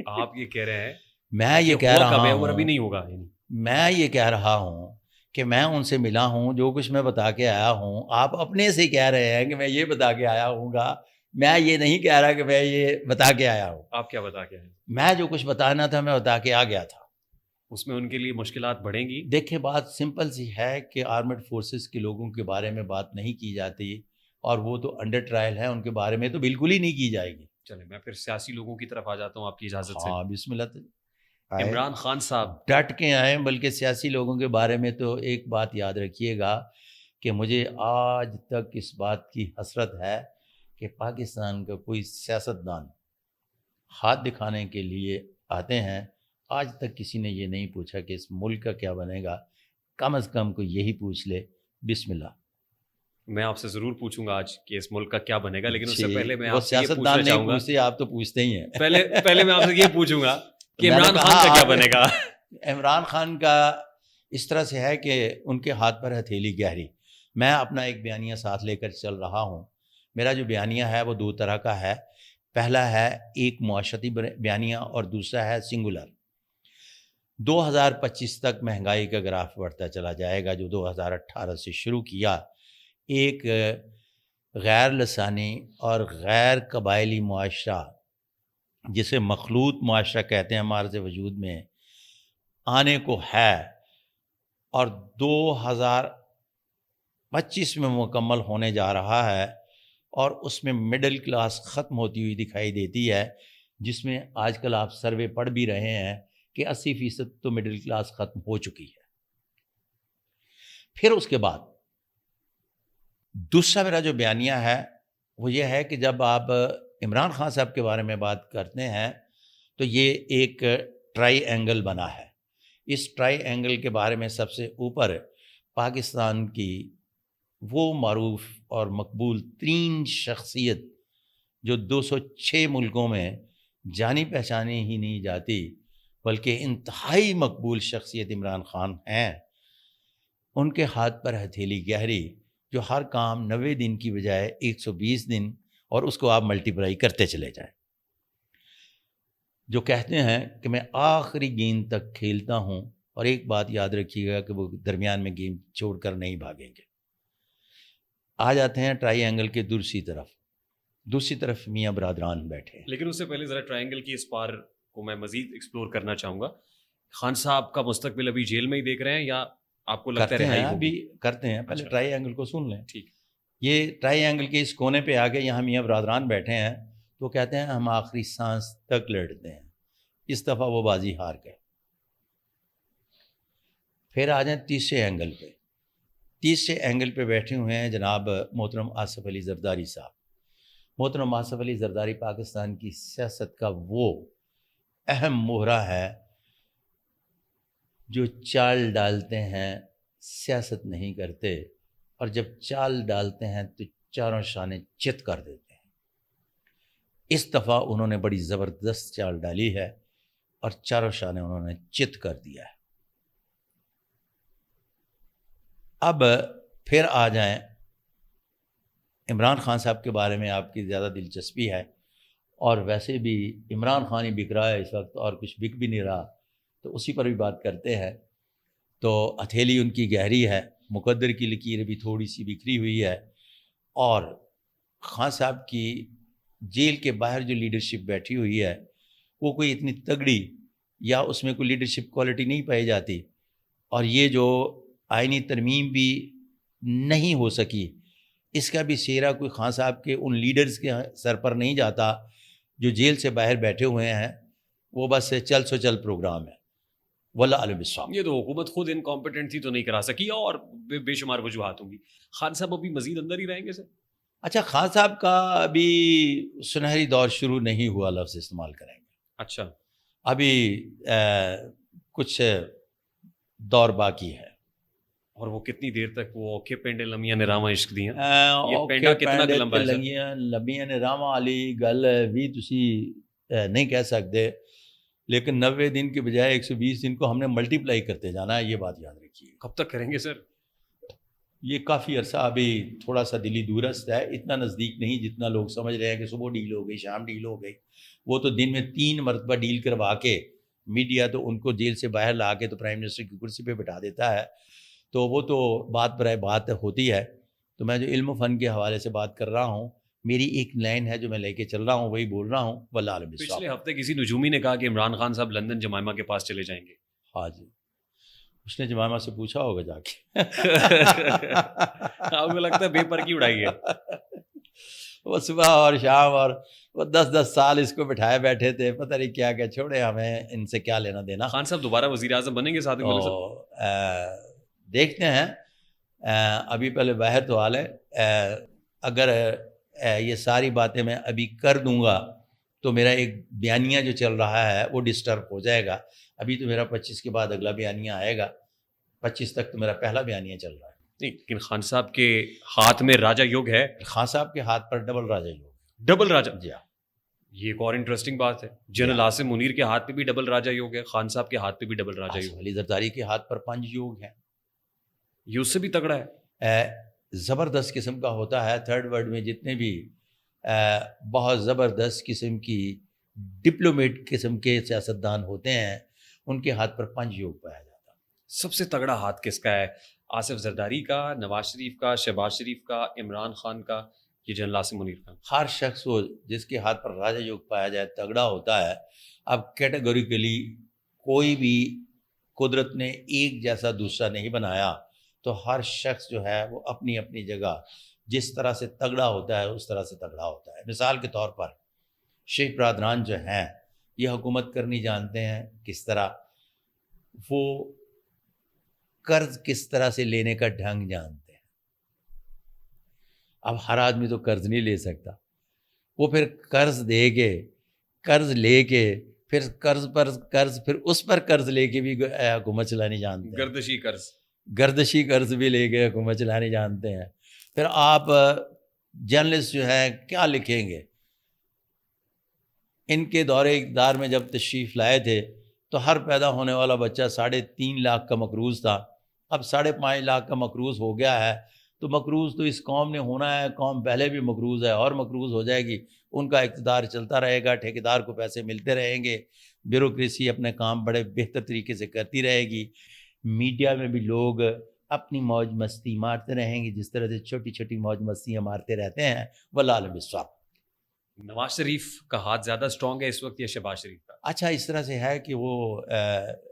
آپ یہ کہہ رہے ہیں میں یہ کہہ ہوا رہا کب ہے ہوں, اور ابھی نہیں ہوگا. میں یہ کہہ رہا ہوں کہ میں ان سے ملا ہوں, جو کچھ میں بتا کے آیا ہوں. آپ اپنے سے کہہ رہے ہیں کہ میں یہ بتا کے آیا ہوں گا. میں یہ نہیں کہہ رہا کہ میں یہ بتا کے آیا ہوں. آپ کیا بتا کے آئے؟ میں جو کچھ بتانا تھا میں بتا کے آ گیا تھا. اس میں ان کے لیے مشکلات بڑھیں گی. دیکھیں, بات سمپل سی ہے کہ آرمڈ فورسز کے لوگوں کے بارے میں بات نہیں کی جاتی, اور وہ تو انڈر ٹرائل ہیں, ان کے بارے میں تو بالکل ہی نہیں کی جائے گی. چلیں میں پھر سیاسی لوگوں کی طرف آ جاتا ہوں آپ کی اجازت سے. ہاں, بسم اللہ. عمران خان صاحب ڈٹ کے آئیں. بلکہ سیاسی لوگوں کے بارے میں تو ایک بات یاد رکھیے گا کہ مجھے آج تک اس بات کی حسرت ہے کہ پاکستان کا کوئی سیاستدان ہاتھ دکھانے کے لیے آتے ہیں, آج تک کسی نے یہ نہیں پوچھا کہ اس ملک کا کیا بنے گا. کم از کم کو یہی پوچھ لے. بسم اللہ. میں آپ سے ضرور پوچھوں گا آج کہ اس ملک کا کیا بنے گا, لیکن اس سے پہلے میں وہ آپ سے یہ پوچھنا سیاستدان چاہوں نہیں گا. پوچھتے, آپ تو پوچھتے ہی ہیں. پہلے میں آپ سے یہ پوچھوں گا کہ میں نے عمران کہا خان کا کیا آپ- بنے گا. عمران خان کا اس طرح سے ہے کہ ان کے ہاتھ پر ہتھیلی گہری. میں اپنا ایک بیانیہ ساتھ لے کر چل رہا ہوں. میرا جو بیانیہ ہے وہ 2 طرح کا ہے. پہلا ہے ایک معاشرتی بیانیہ اور دوسرا ہے سنگولر. 2025 تک مہنگائی کا گراف بڑھتا چلا جائے گا, جو 2018 سے شروع کیا. ایک غیر لسانی اور غیر قبائلی معاشرہ, جسے مخلوط معاشرہ کہتے ہیں, ہمارے وجود میں آنے کو ہے, اور 2025 میں مکمل ہونے جا رہا ہے. اور اس میں مڈل کلاس ختم ہوتی ہوئی دکھائی دیتی ہے, جس میں آج کل آپ سروے پڑھ بھی رہے ہیں کہ 80% تو مڈل کلاس ختم ہو چکی ہے. پھر اس کے بعد دوسرا میرا جو بیانیہ ہے وہ یہ ہے کہ جب آپ عمران خان صاحب کے بارے میں بات کرتے ہیں تو یہ ایک ٹرائی اینگل بنا ہے. اس ٹرائی اینگل کے بارے میں سب سے اوپر پاکستان کی وہ معروف اور مقبول ترین شخصیت جو 206 ملکوں میں جانی پہچانی ہی نہیں جاتی, بلکہ انتہائی مقبول شخصیت عمران خان ہیں. ان کے ہاتھ پر ہتھیلی گہری, جو ہر کام 90 دن کی بجائے 120 دن, اور اس کو آپ ملٹیپلائی کرتے چلے جائیں. جو کہتے ہیں کہ میں آخری گیند تک کھیلتا ہوں, اور ایک بات یاد رکھیے گا کہ وہ درمیان میں گیند چھوڑ کر نہیں بھاگیں گے. آ جاتے ہیں ٹرائی اینگل کے دوسری طرف میاں برادران بیٹھے ہیں. لیکن اس سے پہلے ذرا ٹرائنگل کی اس پار کو میں مزید ایکسپلور کرنا چاہوں گا. خان صاحب کا مستقبل ابھی جیل میں ہی دیکھ رہے ہیں یا آپ کو لگتا ہے کرتے ہیں, رہائی ابھی ہوگی؟ کرتے ہیں. پہلے اچھا. ٹرائی اینگل کو سن لیں. ٹھیک. یہ ٹرائی اینگل کے اس کونے پہ آ کے یہاں میاں برادران بیٹھے ہیں, تو کہتے ہیں ہم آخری سانس تک لڑتے ہیں. اس دفعہ وہ بازی ہار گئے. پھر آ جائیں تیسرے اینگل پہ. تیسرے اینگل پہ بیٹھے ہوئے ہیں جناب محترم آصف علی زرداری صاحب. محترم آصف علی زرداری پاکستان کی سیاست کا وہ اہم مہرہ ہے جو چال ڈالتے ہیں, سیاست نہیں کرتے, اور جب چال ڈالتے ہیں تو چاروں شانے چت کر دیتے ہیں. اس دفعہ انہوں نے بڑی زبردست چال ڈالی ہے اور چاروں شانے انہوں نے چت کر دیا ہے. اب پھر آ جائیں عمران خان صاحب کے بارے میں آپ کی زیادہ دلچسپی ہے، اور ویسے بھی عمران خان ہی بک رہا ہے اس وقت اور کچھ بک بھی نہیں رہا، تو اسی پر بھی بات کرتے ہیں۔ تو ہتھیلی ان کی گہری ہے، مقدر کی لکیر بھی تھوڑی سی بکھری ہوئی ہے، اور خان صاحب کی جیل کے باہر جو لیڈرشپ بیٹھی ہوئی ہے وہ کوئی اتنی تگڑی یا اس میں کوئی لیڈرشپ کوالٹی نہیں پائی جاتی، اور یہ جو آئینی ترمیم بھی نہیں ہو سکی، اس کا بھی سہرا کوئی خان صاحب کے ان لیڈرز کے سر پر نہیں جاتا جو جیل سے باہر بیٹھے ہوئے ہیں، وہ بس چل سو چل پروگرام ہے، واللہ عالم بالصواب۔ یہ تو حکومت خود انکمپیٹنٹ تھی تو نہیں کرا سکی، اور بے شمار وجوہات ہوں گی۔ خان صاحب ابھی مزید اندر ہی رہیں گے سر؟ اچھا، خان صاحب کا ابھی سنہری دور شروع نہیں ہوا لفظ استعمال کریں گے، اچھا، ابھی کچھ دور باقی ہے۔ اور وہ کتنی دیر تک وہ اوکے پینڈے لمیاں نے راما عشق دیا؟ یہ اوکے پینڈا کتنا پینڈے لمبا ہے سر؟ لمبیاں نے راما والی گل بھی تسی نہیں کہہ سکتے، لیکن 90 دن کے بجائے 120 دن کو ہم نے ملٹیپلائی کرتے جانا ہے، یہ بات یاد رکھیے۔ کب تک کریں گے سر؟ یہ کافی عرصہ ابھی تھوڑا سا دلی دورست ہے، اتنا نزدیک نہیں جتنا لوگ سمجھ رہے ہیں کہ صبح ڈیل ہو گئی، شام ڈیل ہو گئی۔ وہ تو دن میں 3 مرتبہ ڈیل کروا کے میڈیا تو ان کو جیل سے باہر لا کے تو پرائم منسٹر کی کرسی پہ بٹھا دیتا ہے، تو وہ تو بات برائے بات ہوتی ہے۔ تو میں جو علم و فن کے حوالے سے بات کر رہا ہوں، میری ایک لائن ہے جو میں لے کے چل رہا ہوں، وہی بول رہا ہوں، واللہ عالم بالصواب۔ پچھلے ہفتے کسی نجومی نے کہا کہ عمران خان صاحب لندن جمائمہ کے پاس چلے جائیں گے۔ ہاں جی، اس نے جمائمہ سے پوچھا ہوگا جا کے۔ آپ کو لگتا ہے بے پر کی اڑائی ہے؟ وہ صبح اور شام اور وہ 10 سال اس کو بٹھائے بیٹھے تھے، پتہ نہیں کیا کہ چھوڑے، ہمیں ان سے کیا لینا دینا۔ خان صاحب دوبارہ وزیر اعظم بنیں گے صادق ملک صاحب؟ تو دیکھتے ہیں، ابھی پہلے باہر تو حال ہے، اگر یہ ساری باتیں میں ابھی کر دوں گا تو میرا ایک بیانیہ جو چل رہا ہے وہ ڈسٹرب ہو جائے گا۔ ابھی تو میرا 25 کے بعد اگلا بیانیہ آئے گا، 25 تک تو میرا پہلا بیانیہ چل رہا ہے۔ نہیں، لیکن خان صاحب کے ہاتھ میں راجا یوگ ہے۔ خان صاحب کے ہاتھ پر ڈبل راجا یوگ۔ ڈبل راجا؟ جی ہاں، یہ ایک اور انٹرسٹنگ بات ہے۔ جنرل عاصم منیر کے ہاتھ پہ بھی ڈبل راجا یوگ ہے، خان صاحب کے ہاتھ پہ بھی ڈبل راجا یوگ آصف علی زرداری کے ہاتھ پر 5 یوگ ہیں۔ یہ اس سے بھی تگڑا ہے۔ زبردست قسم کا ہوتا ہے، تھرڈ ورلڈ میں جتنے بھی بہت زبردست قسم کی ڈپلومیٹ قسم کے سیاستدان ہوتے ہیں، ان کے ہاتھ پر 5 یوگ پایا جاتا ہے۔ سب سے تگڑا ہاتھ کس کا ہے؟ آصف زرداری کا، نواز شریف کا، شہباز شریف کا، عمران خان کا، یہ جنرل عاصم منیر کا؟ ہر شخص وہ جس کے ہاتھ پر راجا یوگ پایا جائے تگڑا ہوتا ہے۔ اب کیٹیگوریکلی کوئی بھی قدرت نے ایک جیسا دوسرا نہیں بنایا، تو ہر شخص جو ہے وہ اپنی اپنی جگہ جس طرح سے تگڑا ہوتا ہے اس طرح سے تگڑا ہوتا ہے۔ مثال کے طور پر شیخ برادران جو ہیں یہ حکومت کرنی جانتے ہیں کس طرح، وہ قرض کس طرح سے لینے کا ڈھنگ جانتے ہیں۔ اب ہر آدمی تو قرض نہیں لے سکتا، وہ پھر قرض دے کے، قرض لے کے، پھر قرض پر قرض، پھر اس پر قرض لے کے بھی حکومت چلانی جانتے ہیں۔ گردشی قرض، گردشی قرض بھی لے کے حکومت چلانی جانتے ہیں۔ پھر آپ جرنلسٹ جو ہیں کیا لکھیں گے؟ ان کے دور اقتدار میں جب تشریف لائے تھے تو ہر پیدا ہونے والا بچہ 3.5 لاکھ کا مقروض تھا، اب 5.5 لاکھ کا مقروض ہو گیا ہے، تو مقروض تو اس قوم نے ہونا ہے، قوم پہلے بھی مقروض ہے اور مقروض ہو جائے گی، ان کا اقتدار چلتا رہے گا، ٹھیکیدار کو پیسے ملتے رہیں گے، بیوروکریسی اپنے کام بڑے بہتر طریقے سے کرتی رہے گی، میڈیا میں بھی لوگ اپنی موج مستی مارتے رہیں گے جس طرح سے چھوٹی چھوٹی موج مستیاں مارتے رہتے ہیں، واللہ عالم بالصواب۔ نواز شریف کا ہاتھ زیادہ اسٹرانگ ہے اس وقت یا شہباز شریف کا؟ اچھا، اس طرح سے ہے کہ وہ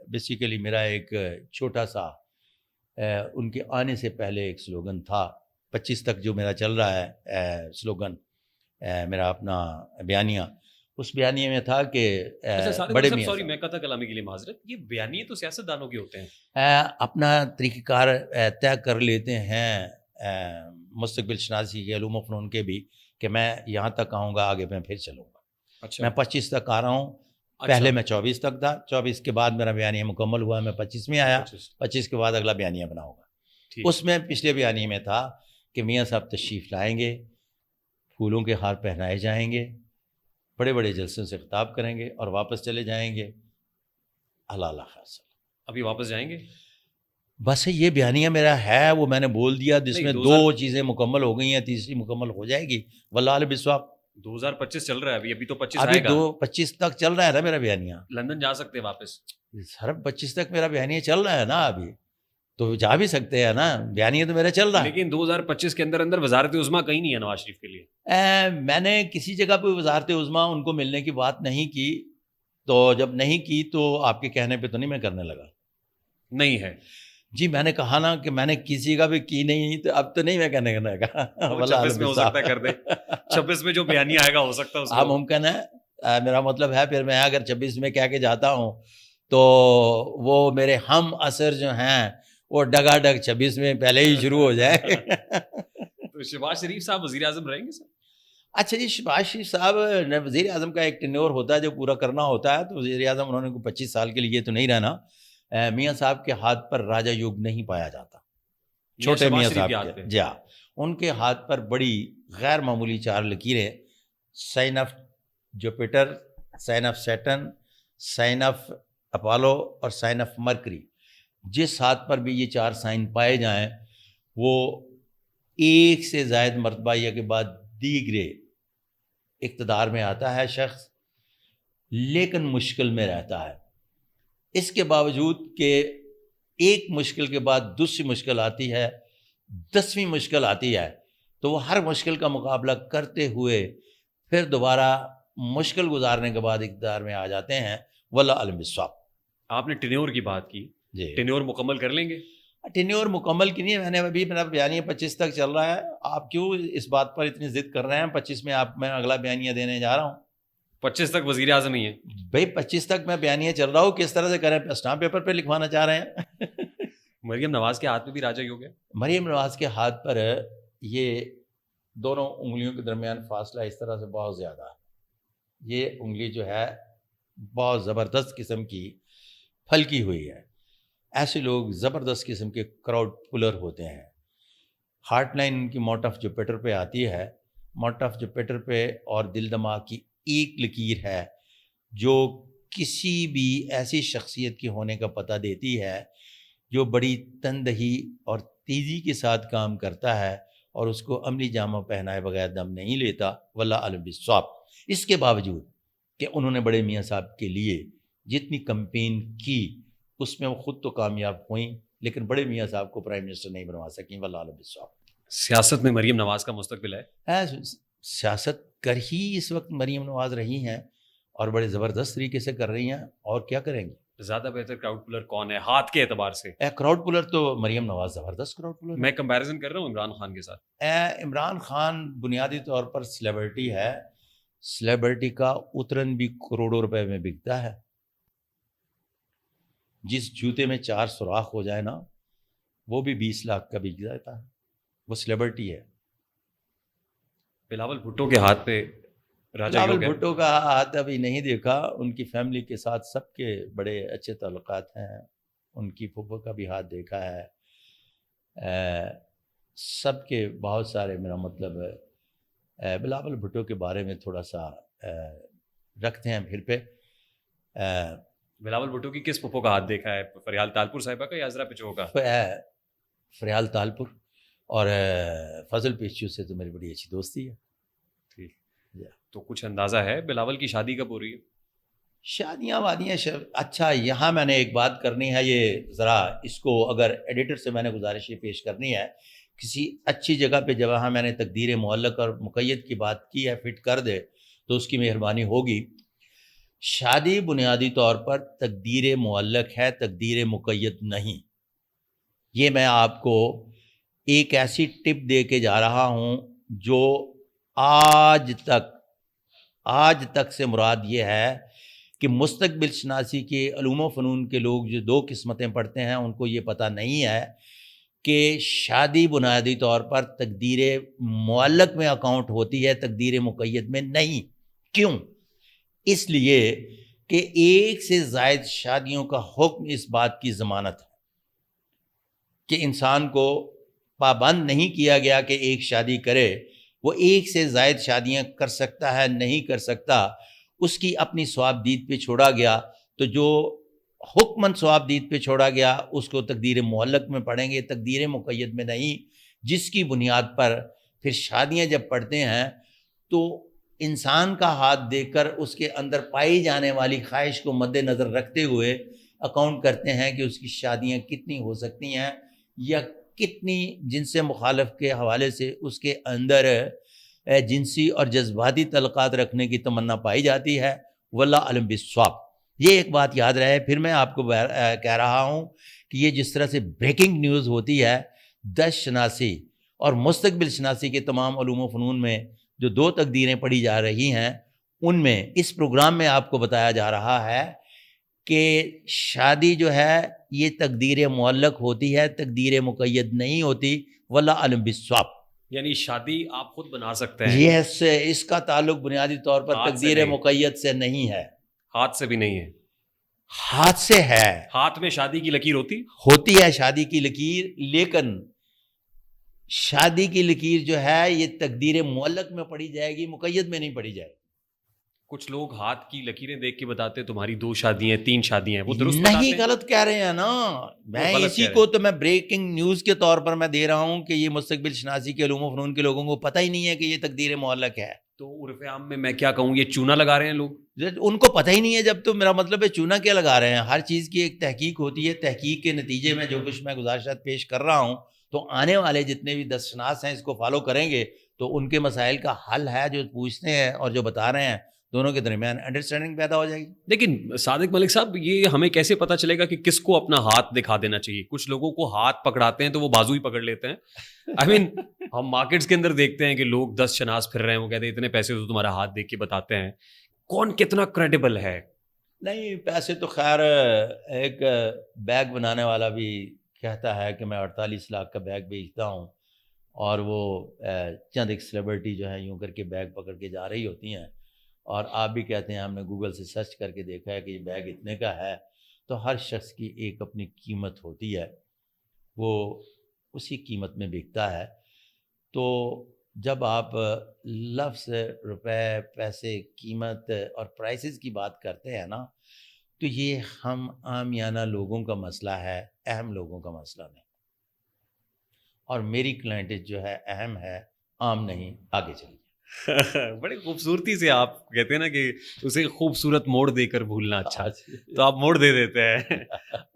بیسیکلی میرا ایک چھوٹا سا ان کے آنے سے پہلے ایک سلوگن تھا، 25 تک جو میرا چل رہا ہے سلوگن، میرا اپنا بیانیہ، اس بیانیے میں تھا کہ بڑے میاں سوری میں کہتا کلامی کے لیے معذرت، یہ بیانیے تو سیاست دانوں کے ہوتے ہیں، اپنا طریقہ کار طے کر لیتے ہیں مستقبل شناسی کے، علوم و فنون کے بھی، کہ میں یہاں تک آؤں گا، آگے میں پھر چلوں گا۔ اچھا، میں 25 تک آ رہا ہوں، پہلے میں 24 تک تھا، 24 کے بعد میرا بیانیہ مکمل ہوا، میں 25 میں آیا، 25 کے بعد اگلا بیانیہ بناؤں گا۔ اس میں پچھلے بیانیے میں تھا کہ میاں صاحب تشریف لائیں گے، پھولوں کے ہار پہنائے جائیں گے، بڑے بڑے جلسوں سے خطاب کریں گے اور واپس چلے جائیں گے، اللہ اللہ خاص۔ ابھی واپس جائیں گے؟ بس یہ بیانیہ میرا ہے، وہ میں نے بول دیا، جس نہیں، میں 2 چیزیں مکمل ہو گئی ہیں، تیسری مکمل ہو جائے گی، واللہ عالم بالصواب۔ 2025 چل رہا ہے ابھی تو 25 ابھی آئے گا، 25 تک چل رہا ہے نا میرا بیانیہ، لندن جا سکتے ہیں واپس۔ سر 25 تک میرا بیانیہ چل رہا ہے نا، ابھی تو جا بھی سکتے ہیں نا، بیانیہ تو میرا چل رہا ہے۔ لیکن 2025 کے اندر وزارت عظمیٰ کہیں نہیں ہے نواز شریف کے لیے۔ میں نے کسی جگہ پہ وزارت عظمیٰ ان کو ملنے کی بات نہیں کی، تو جب نہیں کی تو آپ کے کہنے پہ تو نہیں میں کرنے لگا۔ نہیں ہے جی میں نے کہا نا کہ میں نے کسی جگہ پہ کی نہیں، تو اب تو نہیں میں کہنے لگا۔ 26 میں ہو سکتا ہے کر دے، 26 میں جو بیانیہ آئے گا ہو سکتا ہے اس ہاں کو۔ ممکن ہے، میرا مطلب ہے پھر میں اگر 26 میں کہہ کے جاتا ہوں تو وہ میرے ہم اثر جو ہیں وہ ڈگا ڈگ 26 میں پہلے ہی شروع ہو جائے۔ تو شہباز شریف صاحب وزیر اعظم رہیں گے سر؟ اچھا جی، شہباز شریف صاحب وزیر اعظم کا ایک ٹینیور ہوتا ہے جو پورا کرنا ہوتا ہے، تو وزیر اعظم انہوں نے 25 سال کے لیے تو نہیں رہنا۔ میاں صاحب کے ہاتھ پر راجہ یوگ نہیں پایا جاتا، چھوٹے میاں صاحب کے، جی ہاں، ان کے ہاتھ پر بڑی غیر معمولی 4 لکیریں، sign of Jupiter, sign of Saturn, sign of Apollo اور سائن آف مرکری، جس ہاتھ پر بھی یہ 4 سائن پائے جائیں وہ ایک سے زائد مرتبہ یا کے بعد دیگرے اقتدار میں آتا ہے شخص، لیکن مشکل میں رہتا ہے۔ اس کے باوجود کہ ایک مشکل کے بعد دوسری مشکل آتی ہے، 10ویں مشکل آتی ہے، تو وہ ہر مشکل کا مقابلہ کرتے ہوئے پھر دوبارہ مشکل گزارنے کے بعد اقتدار میں آ جاتے ہیں، واللہ علم بالصواب۔ آپ نے ٹینیور کی بات کی، جی ٹینیور مکمل کر لیں گے؟ ٹینیور مکمل کی نہیں ہے، میں نے ابھی میرا بیانیہ 25 تک چل رہا ہے، آپ کیوں اس بات پر اتنی ضد کر رہے ہیں؟ 25 میں میں اگلا بیانیہ دینے جا رہا ہوں۔ 25 تک وزیر اعظم ہی ہے بھائی 25 تک میں بیانیہ چل رہا ہوں، کس طرح سے کریں؟ اسٹامپ پیپر پہ لکھوانا چاہ رہے ہیں؟ مریم نواز کے ہاتھ میں بھی راجہ یوگ ہے؟ مریم نواز کے ہاتھ پر یہ دونوں انگلیوں کے درمیان فاصلہ اس طرح سے بہت زیادہ ہے، یہ انگلی جو ہے بہت زبردست قسم کی پھلکی ہوئی ہے۔ ایسے لوگ زبردست قسم کے کراؤڈ پولر ہوتے ہیں۔ ہارٹ لائن ان کی ماؤنٹ آف جوپیٹر پہ آتی ہے، ماؤنٹ آف جوپیٹر پہ اور دل دماغ کی ایک لکیر ہے جو کسی بھی ایسی شخصیت کی ہونے کا پتہ دیتی ہے جو بڑی تندہی اور تیزی کے ساتھ کام کرتا ہے اور اس کو عملی جامہ پہنائے بغیر دم نہیں لیتا، واللہ علم بالصواب۔ اس کے باوجود کہ انہوں نے بڑے میاں صاحب کے لیے جتنی کمپین کی اس میں وہ خود تو کامیاب ہوئیں، لیکن بڑے میاں صاحب کو پرائم منسٹر نہیں بنوا سکیں، واللہ علم بالصواب۔ سیاست میں مریم نواز کا مستقبل ہے؟ سیاست کر ہی اس وقت مریم نواز رہی ہیں اور بڑے زبردست طریقے سے کر رہی ہیں، اور کیا کریں گے؟ زیادہ بہتر کراؤڈ پولر کون ہے ہاتھ کے اعتبار سے؟ کراؤڈ پولر تو مریم نواز زبردست کراؤڈ پولر۔ میں کمپیریزن کر رہا ہوں عمران خان کے ساتھ۔ عمران خان بنیادی طور پر سلیبریٹی ہے، سلیبریٹی کا اترن بھی کروڑوں روپے میں بکتا ہے۔ جس جوتے میں 4 سوراخ ہو جائے نا وہ بھی 20 لاکھ کا بک جاتا ہے، وہ سلیبریٹی ہے۔ بلاول بھٹو کے ہاتھ پہ راجہ بلاول یوگ ہے؟ بھٹو کا ہاتھ ابھی نہیں دیکھا، ان کی فیملی کے ساتھ سب کے بڑے اچھے تعلقات ہیں، ان کی پھوپھو کا بھی ہاتھ دیکھا ہے، سب کے بہت سارے، میرا مطلب بلاول بھٹو کے بارے میں تھوڑا سا رکھتے ہیں پھر پہ۔ بلاول بھٹو کی کس پھوپھو کا ہاتھ دیکھا ہے؟ فریال تالپور صاحبہ کا یا عذرا پچو کا؟ فریال تالپور اور فضل پیچو سے تو میری بڑی اچھی دوستی ہے۔ ٹھیک، تو کچھ اندازہ ہے بلاول کی شادی کب ہو رہی ہے؟ شادیاں وادیاں اچھا یہاں میں نے ایک بات کرنی ہے، یہ ذرا اس کو اگر ایڈیٹر سے میں نے گزارش یہ پیش کرنی ہے، کسی اچھی جگہ پہ جہاں میں نے تقدیر معلق اور مقید کی بات کی ہے فٹ کر دے تو اس کی مہربانی ہوگی۔ شادی بنیادی طور پر تقدیر معلق ہے، تقدیر مقید نہیں۔ یہ میں آپ کو ایک ایسی ٹپ دے کے جا رہا ہوں جو آج تک سے مراد یہ ہے کہ مستقبل شناسی کے علوم و فنون کے لوگ جو 2 قسمتیں پڑھتے ہیں ان کو یہ پتہ نہیں ہے کہ شادی بنیادی طور پر تقدیر معلق میں اکاؤنٹ ہوتی ہے، تقدیر مقید میں نہیں۔ کیوں؟ اس لیے کہ ایک سے زائد شادیوں کا حکم اس بات کی ضمانت ہے کہ انسان کو پابند نہیں کیا گیا کہ ایک شادی کرے، وہ ایک سے زائد شادیاں کر سکتا ہے، نہیں کر سکتا، اس کی اپنی ثواب دید پہ چھوڑا گیا۔ تو جو حکمن ثوابدید پہ چھوڑا گیا اس کو تقدیر معلق میں پڑھیں گے، تقدیر مقید میں نہیں، جس کی بنیاد پر پھر شادیاں جب پڑھتے ہیں تو انسان کا ہاتھ دیکھ کر اس کے اندر پائی جانے والی خواہش کو مد نظر رکھتے ہوئے اکاؤنٹ کرتے ہیں کہ اس کی شادیاں کتنی ہو سکتی ہیں یا کتنی جنس مخالف کے حوالے سے اس کے اندر جنسی اور جذباتی تعلقات رکھنے کی تمنا پائی جاتی ہے۔ واللہ علم بالصواب۔ یہ ایک بات یاد رہے۔ پھر میں آپ کو کہہ رہا ہوں کہ یہ جس طرح سے بریکنگ نیوز ہوتی ہے، دش شناسی اور مستقبل شناسی کے تمام علوم و فنون میں جو 2 تقدیریں پڑھی جا رہی ہیں، ان میں اس پروگرام میں آپ کو بتایا جا رہا ہے کہ شادی جو ہے یہ تقدیر معلق ہوتی ہے، تقدیر مقید نہیں ہوتی۔ واللہ علم بالصواب۔ یعنی شادی آپ خود بنا سکتے ہیں؟ یس، اس کا تعلق بنیادی طور پر ہاتھ سے تقدیر نہیں، مقید سے نہیں ہے، ہاتھ سے بھی نہیں ہے۔ ہاتھ سے ہے۔ ہاتھ میں شادی کی لکیر ہوتی ہے شادی کی لکیر، لیکن شادی کی لکیر جو ہے یہ تقدیر معلق میں پڑھی جائے گی، مقید میں نہیں پڑھی جائے گی۔ کچھ لوگ ہاتھ کی لکیریں دیکھ کے بتاتے ہیں تمہاری 2 شادیاں ہیں، 3 شادیاں ہیں، وہ درست بتاتے نہیں، ہیں؟ غلط کہہ رہے ہیں نا۔ میں غلط اسی کہہ رہے کو تو میں بریکنگ نیوز کے طور پر میں دے رہا ہوں کہ یہ مستقبل شناسی کے علوم و فنون کے لوگوں کو پتہ ہی نہیں ہے کہ یہ تقدیر معلق ہے۔ تو عرف عام میں میں کیا کہوں، یہ چونا لگا رہے ہیں لوگ؟ ان کو پتہ ہی نہیں ہے جب، تو میرا مطلب ہے چونا کیا لگا رہے ہیں۔ ہر چیز کی ایک تحقیق ہوتی ہے، تحقیق کے نتیجے میں جو کچھ میں گزارشات پیش کر رہا ہوں، تو آنے والے جتنے بھی دست شناس ہیں اس کو فالو کریں گے تو ان کے مسائل کا حل ہے، جو پوچھتے ہیں اور جو بتا رہے ہیں، دونوں کے درمیان انڈرسٹینڈنگ پیدا ہو جائے گی۔ لیکن صادق ملک صاحب، یہ ہمیں کیسے پتہ چلے گا کہ کس کو اپنا ہاتھ دکھا دینا چاہیے؟ کچھ لوگوں کو ہاتھ پکڑاتے ہیں تو وہ بازو ہی پکڑ لیتے ہیں۔ آئی مین ہم مارکیٹس کے اندر دیکھتے ہیں کہ لوگ 10 شناس پھر رہے ہیں، وہ کہتے ہیں اتنے پیسے تو تمہارا ہاتھ دیکھ کے بتاتے ہیں۔ کون کتنا کریڈیبل ہے؟ نہیں، پیسے تو خیر، ایک بیگ بنانے والا بھی کہتا ہے کہ میں 48 لاکھ کا بیگ بیچتا ہوں، اور وہ چند ایک سیلیبریٹی جو ہے یوں کر کے بیگ پکڑ کے جا رہی ہوتی ہیں، اور آپ بھی کہتے ہیں ہم نے گوگل سے سرچ کر کے دیکھا ہے کہ یہ بیگ اتنے کا ہے۔ تو ہر شخص کی ایک اپنی قیمت ہوتی ہے، وہ اسی قیمت میں بکتا ہے۔ تو جب آپ لفظ، روپے، پیسے، قیمت اور پرائسز کی بات کرتے ہیں نا، تو یہ ہم عامیانہ لوگوں کا مسئلہ ہے، اہم لوگوں کا مسئلہ نہیں۔ اور میری کلائنٹ جو ہے اہم ہے، عام نہیں۔ آگے چلیے۔ بڑے خوبصورتی سے آپ کہتے ہیں نا کہ اسے خوبصورت موڑ دے کر بھولنا اچھا، تو آپ موڑ دے دیتے ہیں۔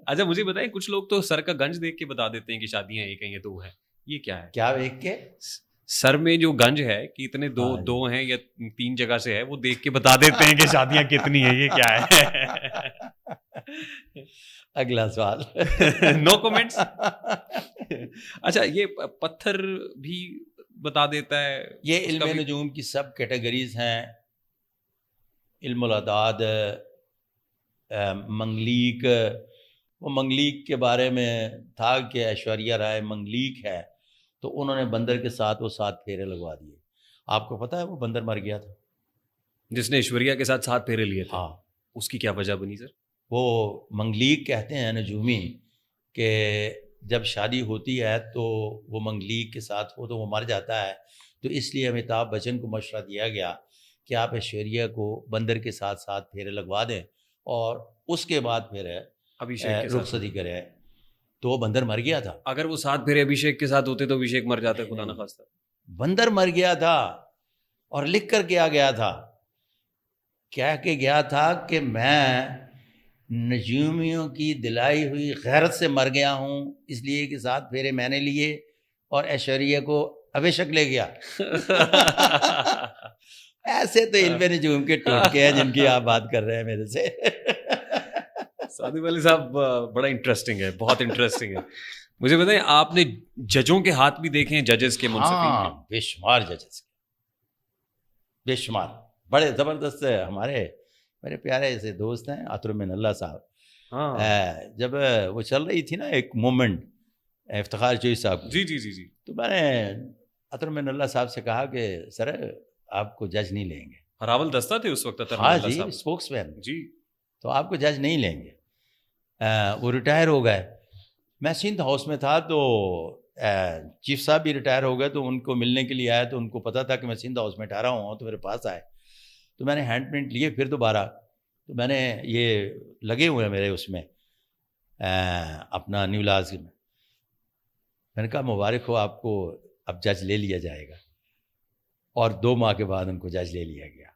اچھا مجھے بتائیں، کچھ لوگ تو سر کا گنج دیکھ کے بتا دیتے ہیں کہ شادیاں ایک ہیں یا 2 ہیں، یہ کیا ہے؟ کیا دیکھ کے؟ سر میں جو گنج ہے کہ اتنے 2 ہیں یا 3 جگہ سے ہے، وہ دیکھ کے بتا دیتے ہیں کہ شادیاں کتنی ہیں، یہ کیا ہے؟ اگلا سوال۔ نو کومنٹس۔ اچھا، یہ پتھر بھی بتا دیتا ہے؟ یہ علم نجوم کی سب کیٹیگریز ہیں، علم الاعداد، منگلیک۔ وہ منگلیک کے بارے میں تھا کہ ایشوریہ رائے منگلیک ہے، تو انہوں نے بندر کے ساتھ وہ 7 پھیرے لگوا دیے۔ آپ کو پتہ ہے وہ بندر مر گیا تھا جس نے ایشوریہ کے ساتھ 7 پھیرے لیے تھے؟ ہاں۔ اس کی کیا وجہ بنی سر؟ وہ منگلیک کہتے ہیں نجومی کہ جب شادی ہوتی ہے تو وہ منگلیک کے ساتھ ہو تو وہ مر جاتا ہے، تو اس لیے امیتابھ بچن کو مشورہ دیا گیا کہ آپ ایشوریہ کو بندر کے ساتھ 7 پھیرے لگوا دیں اور اس کے بعد پھر رخصتی کریں۔ تو وہ بندر مر گیا تھا۔ اگر وہ 7 پھیرے ابھیشیک کے ساتھ ہوتے تو ابھیشیک مر جاتا، خدا نخواستہ۔ بندر مر گیا تھا، اور لکھ کر کے آ گیا تھا، کہہ کے گیا تھا کہ میں نجومیوں کی دلائی ہوئی غیرت سے مر گیا ہوں، اس لیے کہ 7 پھیرے میں نے لیے اور ایشوریہ کو ابھیشک لے گیا۔ ایسے تو علم نجوم کے ٹوٹکے ہیں جن کی آپ بات کر رہے ہیں میرے سے۔ صادق علی صاحب بڑا انٹرسٹنگ ہے، بہت انٹرسٹنگ ہے۔ مجھے بتائیں، آپ نے ججوں کے ہاتھ بھی دیکھے ہیں، ججز کے، منصفین کے؟ بے شمار ججز کے، بے شمار، بڑے زبردست۔ ہمارے میرے پیارے ایسے دوست ہیں عطر من اللہ صاحب، جب وہ چل رہی تھی نا ایک مومنٹ افتخار جوئی صاحب، جی جی جی جی، تو میں نے عطر من اللہ صاحب سے کہا کہ سر آپ کو جج نہیں لیں گے۔ ہراول دستہ تھے اس وقت عطر من ہاں اللہ جی، صاحب؟ اسپوکس مین جی۔ تو آپ کو جج نہیں لیں گے۔ وہ ریٹائر ہو گئے، میں سندھ ہاؤس میں تھا، تو چیف صاحب بھی ریٹائر ہو گئے، تو ان کو ملنے کے لیے آیا، تو ان کو پتہ تھا کہ میں سندھ ہاؤس میں ٹھہرا ہوا ہوں، تو میرے پاس آئے، تو میں نے ہینڈ پرنٹ لیے پھر دوبارہ، تو میں نے یہ لگے ہوئے ہیں میرے اس میں اپنا نیو لاز میں. میں نے کہا مبارک ہو آپ کو, اب جج لے لیا جائے گا. اور 2 ماہ کے بعد ان کو جج لے لیا گیا.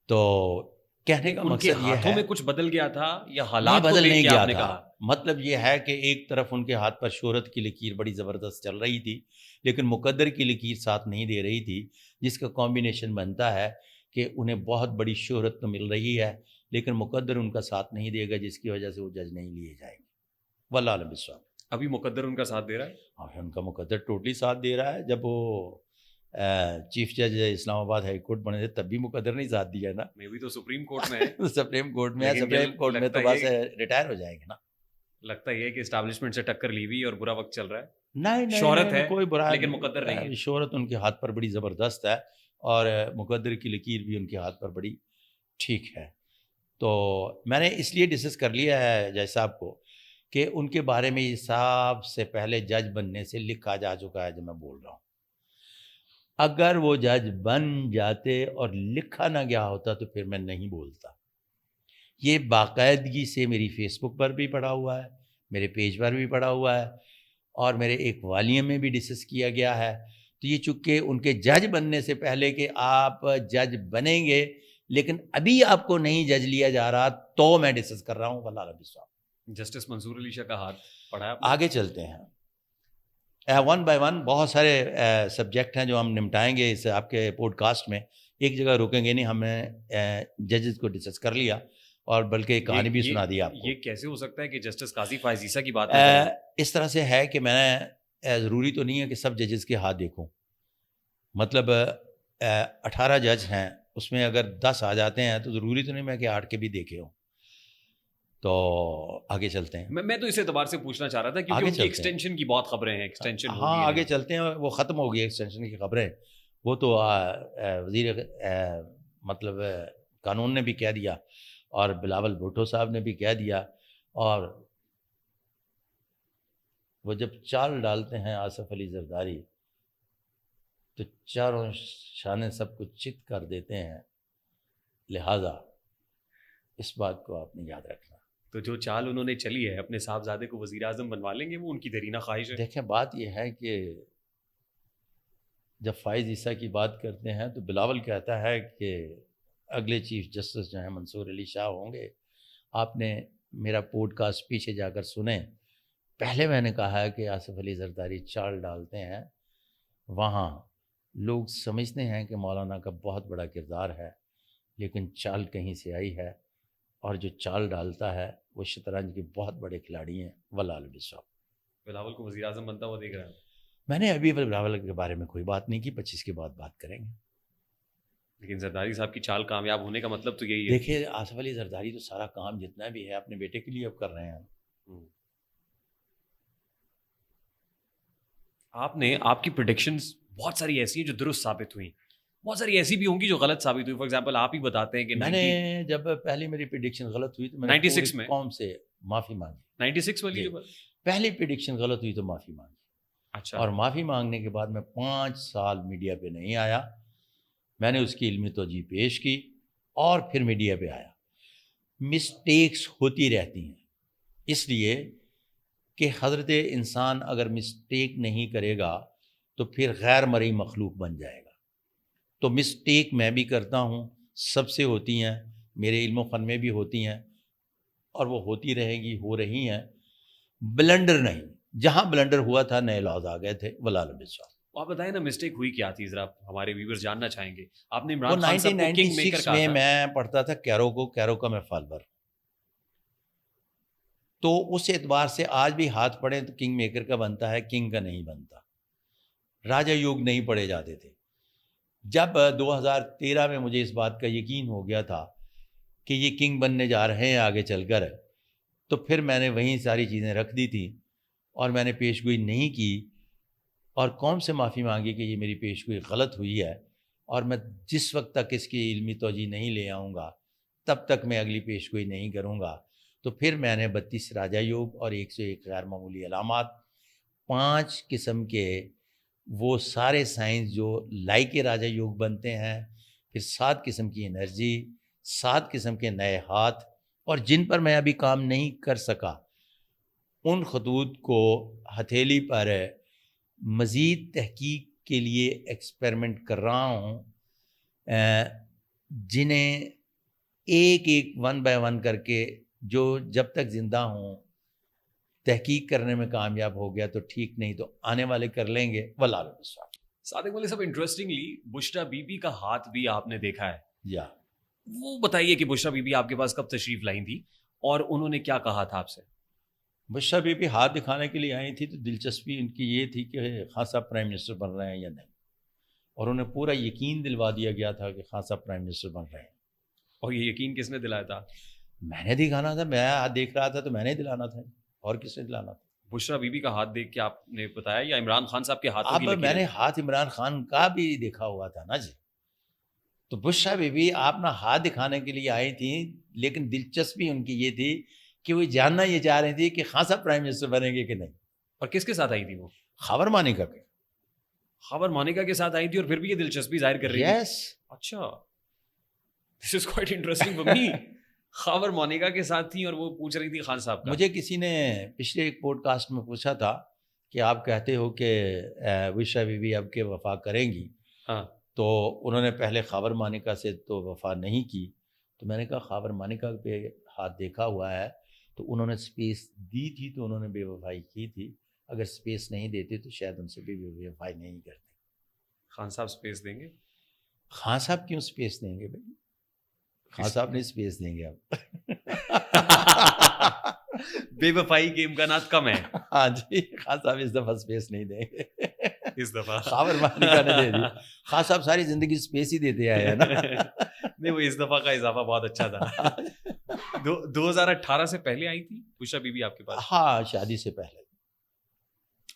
تو کہنے کا ان کے مقصد یہ ہاتھوں ہے میں کچھ بدل گیا تھا یا نہیں حالات کو بدل دیکھ نہیں کے گیا آپ نے تھا. کہا؟ مطلب یہ ہے کہ ایک طرف ان کے ہاتھ پر شہرت کی لکیر بڑی زبردست چل رہی تھی, لیکن مقدر کی لکیر ساتھ نہیں دے رہی تھی, جس کا کمبینیشن بنتا ہے کہ انہیں بہت بڑی شہرت تو مل رہی ہے لیکن مقدر ان کا ساتھ نہیں دے گا, جس کی وجہ سے وہ جج نہیں لیے جائیں گے. واللہ اعلم بالصواب. ابھی مقدر ان کا ساتھ دے رہا ہے؟ اور ان کا مقدر ٹوٹلی ساتھ دے رہا ہے. جب وہ چیف جج اسلام آباد ہائی کورٹ بنے تھے تب بھی مقدر نہیں ساتھ دیا نا. میں بھی تو سپریم کورٹ میں ہے. سپریم کورٹ میں ہے. لیکن سپریم کورٹ میں لگتا تو بس یہ ریٹائر ہو جائیں گے نا. لگتا یہ ہے کہ اسٹیبلشمنٹ سے ٹکر لی ہوئی اور برا وقت چل رہا ہے. نہیں شہرت ہے کوئی برا لیکن مقدر نہیں ہے. شہرت ان کے ہاتھ پر بڑی زبردست ہے اور مقدر کی لکیر بھی ان کے ہاتھ پر بڑی ٹھیک ہے. تو میں نے اس لیے ڈسکس کر لیا ہے جج صاحب کو کہ ان کے بارے میں یہ سب سے پہلے جج بننے سے لکھا جا چکا ہے جو میں بول رہا ہوں. اگر وہ جج بن جاتے اور لکھا نہ گیا ہوتا تو پھر میں نہیں بولتا. یہ باقاعدگی سے میری فیس بک پر بھی پڑا ہوا ہے, میرے پیج پر بھی پڑا ہوا ہے, اور میرے ایک والیوم میں بھی ڈسکس کیا گیا ہے. تو یہ چونکہ ان کے جج بننے سے پہلے کہ آپ جج بنیں گے لیکن ابھی آپ کو نہیں جج لیا جا رہا, تو میں ڈسکس کر رہا ہوں. واللہ اعلم بالصواب. جسٹس منصور علی شاہ کا ہاتھ پڑھا ہے آپ نے؟ آگے چلتے ہیں. ون بائی ون بہت سارے سبجیکٹ ہیں جو ہم نمٹائیں گے اس آپ کے پوڈ کاسٹ میں. ایک جگہ رکیں گے نہیں. ہم نے ججز کو ڈسکس کر لیا اور بلکہ ایک کہانی بھی سنا دی آپ کو. یہ کیسے ہو سکتا ہے کہ جسٹس قاضی فائز عیسیٰ کی بات نہ کریں؟ اس طرح سے ہے کہ میں نے ضروری تو نہیں ہے کہ سب ججز کے ہاتھ دیکھوں. مطلب 18 جج ہیں, اس میں اگر 10 آ جاتے ہیں تو ضروری تو نہیں میں کہ 8 کے بھی دیکھے ہوں. تو آگے چلتے ہیں. میں تو اس اعتبار سے پوچھنا چاہ رہا تھا کیونکہ ان کی ایکسٹینشن کی بہت خبریں ہیں. ایکسٹینشن ہاں آگے چلتے ہیں. وہ ختم ہو گئی ایکسٹینشن کی خبریں. وہ تو وزیر مطلب قانون نے بھی کہہ دیا اور بلاول بھٹو صاحب نے بھی کہہ دیا. اور وہ جب چال ڈالتے ہیں آصف علی زرداری تو چاروں شانے سب کچھ چت کر دیتے ہیں. لہذا اس بات کو آپ نے یاد رکھنا. تو جو چال انہوں نے چلی ہے اپنے صاحبزادے کو وزیر اعظم بنوا لیں گے, وہ ان کی دیرینہ خواہش ہے. دیکھیں بات یہ ہے کہ جب فائز عیسیٰ کی بات کرتے ہیں تو بلاول کہتا ہے کہ اگلے چیف جسٹس جو ہیں منصور علی شاہ ہوں گے. آپ نے میرا پوڈ کاسٹ پیچھے جا کر سنیں. پہلے میں نے کہا ہے کہ آصف علی زرداری چال ڈالتے ہیں. وہاں لوگ سمجھتے ہیں کہ مولانا کا بہت بڑا کردار ہے, لیکن چال کہیں سے آئی ہے, اور جو چال ڈالتا ہے وہ شطرنج کے بہت بڑے کھلاڑی ہیں. واللہ اعلم بالصواب. بلاول کو وزیر اعظم بنتا ہوا دیکھ رہا ہے. میں نے ابھی بلاول کے بارے میں کوئی بات نہیں کی. 25 کے بعد بات کریں گے. لیکن زرداری صاحب کی چال کامیاب ہونے کا مطلب تو یہی ہے. دیکھیے آصف علی زرداری تو سارا کام جتنا بھی ہے اپنے بیٹے کے لیے اب کر رہے ہیں. آپ کی پریڈکشنز بہت ساری ایسی ہیں جو درست ثابت ہوئیں, بہت ساری ایسی بھی ہوں گی جو غلط ثابت ہوئی. فار ایگزامپل آپ ہی بتاتے ہیں کہ میں نے جب پہلی میری پریڈکشن غلط ہوئی تو میں نے 96 میں قوم سے معافی مانگی. 96 والی جو پہلی پریڈکشن غلط ہوئی تو معافی مانگی. اچھا. اور معافی مانگنے کے بعد میں 5 سال میڈیا پہ نہیں آیا. میں نے اس کی علمی توجہ پیش کی اور پھر میڈیا پہ آیا. مسٹیکس ہوتی رہتی ہیں, اس لیے کہ حضرت انسان اگر مسٹیک نہیں کرے گا تو پھر غیر مرئی مخلوق بن جائے گا. تو مسٹیک میں بھی کرتا ہوں, سب سے ہوتی ہیں, میرے علم و فن میں بھی ہوتی ہیں, اور وہ ہوتی رہے گی, ہو رہی ہیں. بلنڈر نہیں, جہاں بلنڈر ہوا تھا نئے لاز آ گئے تھے. واللہ اعلم بالصواب. آپ بتائیں نا مسٹیک ہوئی کیا تھی, ذرا ہمارے ویورز جاننا چاہیں گے. آپ نے وہ عمران خان صاحب کو کنگ میکر 1996 کہا میں تھا. میں پڑھتا تھا کیرو کا میں فالوور. تو اس اعتبار سے آج بھی ہاتھ پڑھیں تو کنگ میکر کا بنتا ہے, کنگ کا نہیں بنتا. راجہ یوگ نہیں پڑھے جاتے تھے. جب 2013 میں مجھے اس بات کا یقین ہو گیا تھا کہ یہ کنگ بننے جا رہے ہیں آگے چل کر, تو پھر میں نے وہیں ساری چیزیں رکھ دی تھیں اور میں نے پیش گوئی نہیں کی, اور قوم سے معافی مانگی کہ یہ میری پیش گوئی غلط ہوئی ہے, اور میں جس وقت تک اس کی علمی توجہ نہیں لے آؤں گا تب تک میں اگلی پیش گوئی نہیں کروں گا. تو پھر میں نے 32 راجہ یوگ اور 101 غیر معمولی علامات, 5 قسم کے وہ سارے سائنس جو لائق راجہ یوگ بنتے ہیں, پھر 7 قسم کی انرجی, 7 قسم کے نئے ہاتھ, اور جن پر میں ابھی کام نہیں کر سکا ان خطوط کو ہتھیلی پر مزید تحقیق کے لیے ایکسپیریمنٹ کر رہا ہوں، جنہیں ایک ایک 1 بائی 1 کر کے جو جب تک زندہ ہوں تحقیق کرنے میں کامیاب ہو گیا تو ٹھیک، نہیں تو آنے والے کر لیں گے. واللہ العلم. صادق مولوی صاحب، انٹرسٹنگلی بشریٰ بی بی کا ہاتھ بھی آپ نے دیکھا ہے. یا وہ بتائیے کہ بشریٰ بی بی آپ کے پاس کب تشریف لائی تھی اور انہوں نے کیا کہا تھا آپ سے؟ بشریٰ بی بی ہاتھ دکھانے کے لیے آئی تھی تو دلچسپی ان کی یہ تھی کہ خان صاحب پرائم منسٹر بن رہے ہیں یا نہیں، اور انہیں پورا یقین دلوا دیا گیا تھا کہ خان صاحب پرائم منسٹر بن رہے ہیں. اور یہ یقین کس نے دلایا تھا؟ میں نے دکھانا تھا، میں ہاتھ دیکھ رہا تھا تو میں نے دلانا تھا، اور کس نے دلانا تھا؟ بشریٰ بی بی کا ہاتھ دیکھ کے آپ نے بتایا یا عمران خان صاحب کے ہاتھوں کی اب لکیریں؟ میں نے ہاتھ عمران خان کا بھی دیکھا ہوا تھا نا جی. تو بشریٰ بی بی آپ نا ہاتھ دکھانے کے لیے آئی تھیں، لیکن دلچسپی ان کی یہ تھی کہ وہ جاننا یہ چاہ رہی تھی کہ خان صاحب پرائم منسٹر بنیں گے کہ نہیں. اور کس کے ساتھ آئی تھی وہ؟ خاور مانیکا کے. خاور مانیکا کے ساتھ آئی تھی اور پھر بھی یہ دلچسپی ظاہر کر رہی تھی؟ یس. اچھا، this is quite interesting for me. Khawar Maneka کے ساتھ تھی اور وہ پوچھ رہی تھی خان صاحب کا. مجھے کسی نے پچھلے ایک پوڈ کاسٹ میں پوچھا تھا کہ آپ کہتے ہو کہ بشریٰ بی بی اب کے وفا کریں گی، ہاں، تو انہوں نے پہلے خاور مانیکا سے تو وفا نہیں کی. تو میں نے کہا خاور مانیکا پہ ہاتھ دیکھا ہوا ہے تو انہوں نے سپیس دی تھی تو انہوں نے بے وفائی کی تھی. اگر سپیس نہیں دیتے تو شاید ان سے بھی بے وفائی نہیں کرتے. خان صاحب سپیس دیں گے؟ خان صاحب کیوں سپیس دیں گے بھائی؟ خان صاحب نہیں سپیس دیں گے اب. بے وفائی کے امکانات کم ہیں. ہاں جی، خان صاحب اس دفعہ سپیس نہیں دیں گے. اس دفعہ خاور مانیکا نے دے دی. خان صاحب ساری زندگی سپیس ہی دیتے آئے ہیں نا. نہیں، وہ اس دفعہ کا اضافہ بہت اچھا تھا. 2018 سے پہلے آئی تھی بشریٰ بی بی آپ کے پاس؟ ہاں، شادی سے پہلے.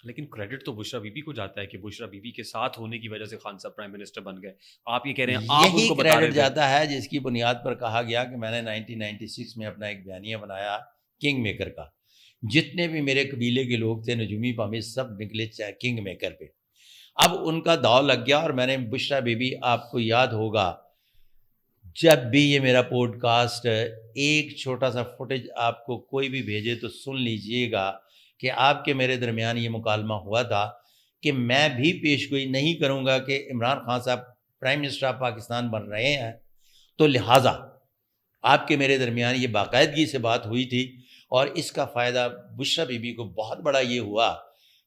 لیکن کریڈٹ تو بشریٰ بی بی کو جاتا ہے کہ بشریٰ بی بی کے ساتھ ہونے کی وجہ سے خان صاحب پرائم منسٹر بن گئے. آپ یہ کہہ رہے ہیں آپ ان یہی کو بتا رہے کریڈٹ تھے. جاتا ہے جس کی بنیاد پر کہا گیا کہ میں نے 1996 میں اپنا ایک بیانیہ بنایا کنگ میکر کا. جتنے بھی میرے قبیلے کے لوگ تھے نجومی پامی سب نکلے کنگ میکر پہ. اب ان کا داؤ لگ گیا اور میں نے بشریٰ بی بی، آپ کو یاد ہوگا جب بھی یہ میرا پوڈ کاسٹ ایک چھوٹا سا فوٹیج آپ کو کوئی بھی بھیجے تو سن لیجئے گا کہ آپ کے میرے درمیان یہ مکالمہ ہوا تھا کہ میں بھی پیش گوئی نہیں کروں گا کہ عمران خان صاحب پرائم منسٹر آف پاکستان بن رہے ہیں، تو لہٰذا آپ کے میرے درمیان یہ باقاعدگی سے بات ہوئی تھی. اور اس کا فائدہ بشریٰ بی بی کو بہت بڑا یہ ہوا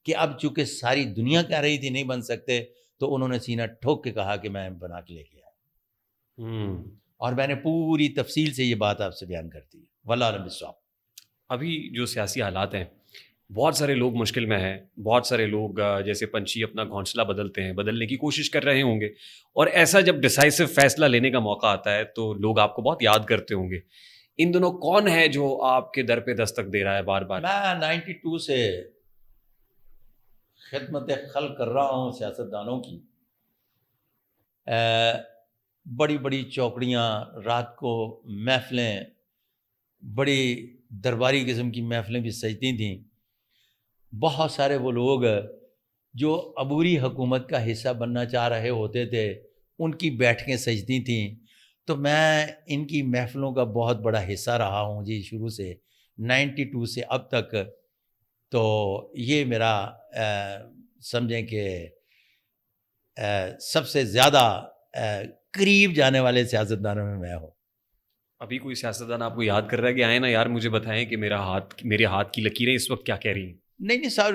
کہ اب چونکہ ساری دنیا کہہ رہی تھی نہیں بن سکتے تو انہوں نے سینہ ٹھوک کے کہا کہ میں بنا کے لے کے آیا. اور میں نے پوری تفصیل سے یہ بات آپ سے بیان کرتی ہے. واللہ اعلم بالصواب. ابھی جو سیاسی حالات ہیں، بہت سارے لوگ مشکل میں ہیں. بہت سارے لوگ جیسے پنچھی اپنا گھونسلہ بدلتے ہیں، بدلنے کی کوشش کر رہے ہوں گے، اور ایسا جب ڈیسائسو فیصلہ لینے کا موقع آتا ہے تو لوگ آپ کو بہت یاد کرتے ہوں گے. ان دنوں کون ہے جو آپ کے در پہ دستک دے رہا ہے بار بار؟ میں 92 سے خدمت خلق کر رہا ہوں سیاستدانوں کی. بڑی بڑی چوکڑیاں، رات کو محفلیں، بڑی درباری قسم کی محفلیں بھی سجتی تھیں. بہت سارے وہ لوگ جو عبوری حکومت کا حصہ بننا چاہ رہے ہوتے تھے ان کی بیٹھکیں سجتی تھیں. تو میں ان کی محفلوں کا بہت بڑا حصہ رہا ہوں جی، شروع سے 92 سے اب تک. تو یہ میرا سمجھیں کہ سب سے زیادہ قریب جانے والے سیاستدانوں میں میں ہوں. ابھی کوئی سیاستدان آپ کو یاد کر رہا ہے کہ آئے نا یار مجھے بتائیں کہ میرے ہاتھ کی لکیریں اس وقت کیا کہہ رہی ہیں؟ نہیں سر،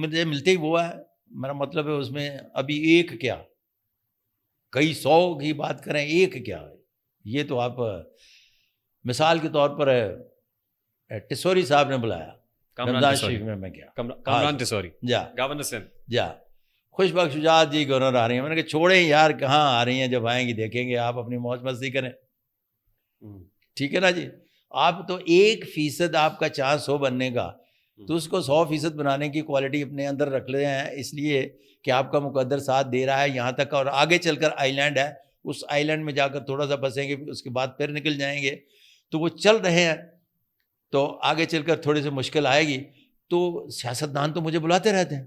مجھے ملتے ہی وہ ہے. میرا مطلب ہے اس میں ابھی ایک کیا، کئی 100 کی بات کریں، ایک کیا ہے. یہ تو آپ مثال کے طور پر ٹسوری صاحب نے بلایا رمضان شریف میں کیا، کامران ٹسوری جا گورنر سندھ، جا خوش بخش شجاعت جی گورنر آ رہی ہیں. میں نے کہا چھوڑیں یار، کہاں آ رہی ہیں، جب آئیں گی دیکھیں گے، آپ اپنی موج مستی کریں. ٹھیک ہے نا جی. آپ تو 1% آپ کا چانس ہو بننے کا تو اس کو 100% بنانے کی کوالٹی اپنے اندر رکھ لے ہیں، اس لیے کہ آپ کا مقدر ساتھ دے رہا ہے یہاں تک، اور آگے چل کر آئی لینڈ ہے، اس آئی لینڈ میں جا کر تھوڑا سا بسیں گے، اس کے بعد پھر نکل جائیں گے. تو وہ چل رہے ہیں، تو آگے چل کر تھوڑی سی مشکل آئے گی. تو سیاستدان تو مجھے بلاتے رہتے ہیں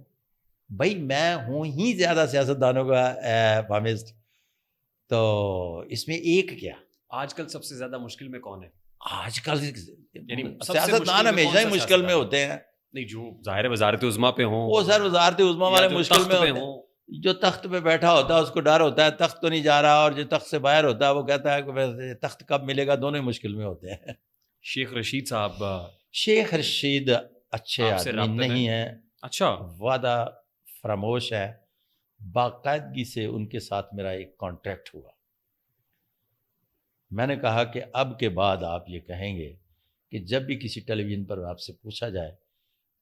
بھائی، میں ہوں ہی زیادہ سیاستدانوں کا پامسٹ. تو اس میں ایک کیا، آج کل سب سے زیادہ مشکل میں کون ہے؟ آج کل یعنی سب سے سیاستدان مشکل میں ہمیشہ ہی کون سا مشکل میں سیاستدان؟ ہوتے ہیں. نہیں جو ظاہر ہے وزارت عظمیٰ پہ ہوں وہ سر وزارت عظمیٰ یا والے جو مشکل تخت میں پہ ہوتے ہیں. ہوں. جو تخت پہ بیٹھا ہوتا ہے اس کو ڈر ہوتا ہے تخت تو نہیں جا رہا, اور جو تخت سے باہر ہوتا ہے وہ کہتا ہے کہ تخت کب ملے گا. دونوں ہی مشکل میں ہوتے ہیں. شیخ رشید صاحب شیخ رشید اچھے آپ سے آدمی رابطے میں؟ نہیں ہیں, اچھا وعدہ فراموش ہے. باقاعدگی سے ان کے ساتھ میرا ایک کانٹریکٹ ہوا. میں نے کہا کہ اب کے بعد آپ یہ کہیں گے کہ جب بھی کسی ٹیلی ویژن پر آپ سے پوچھا جائے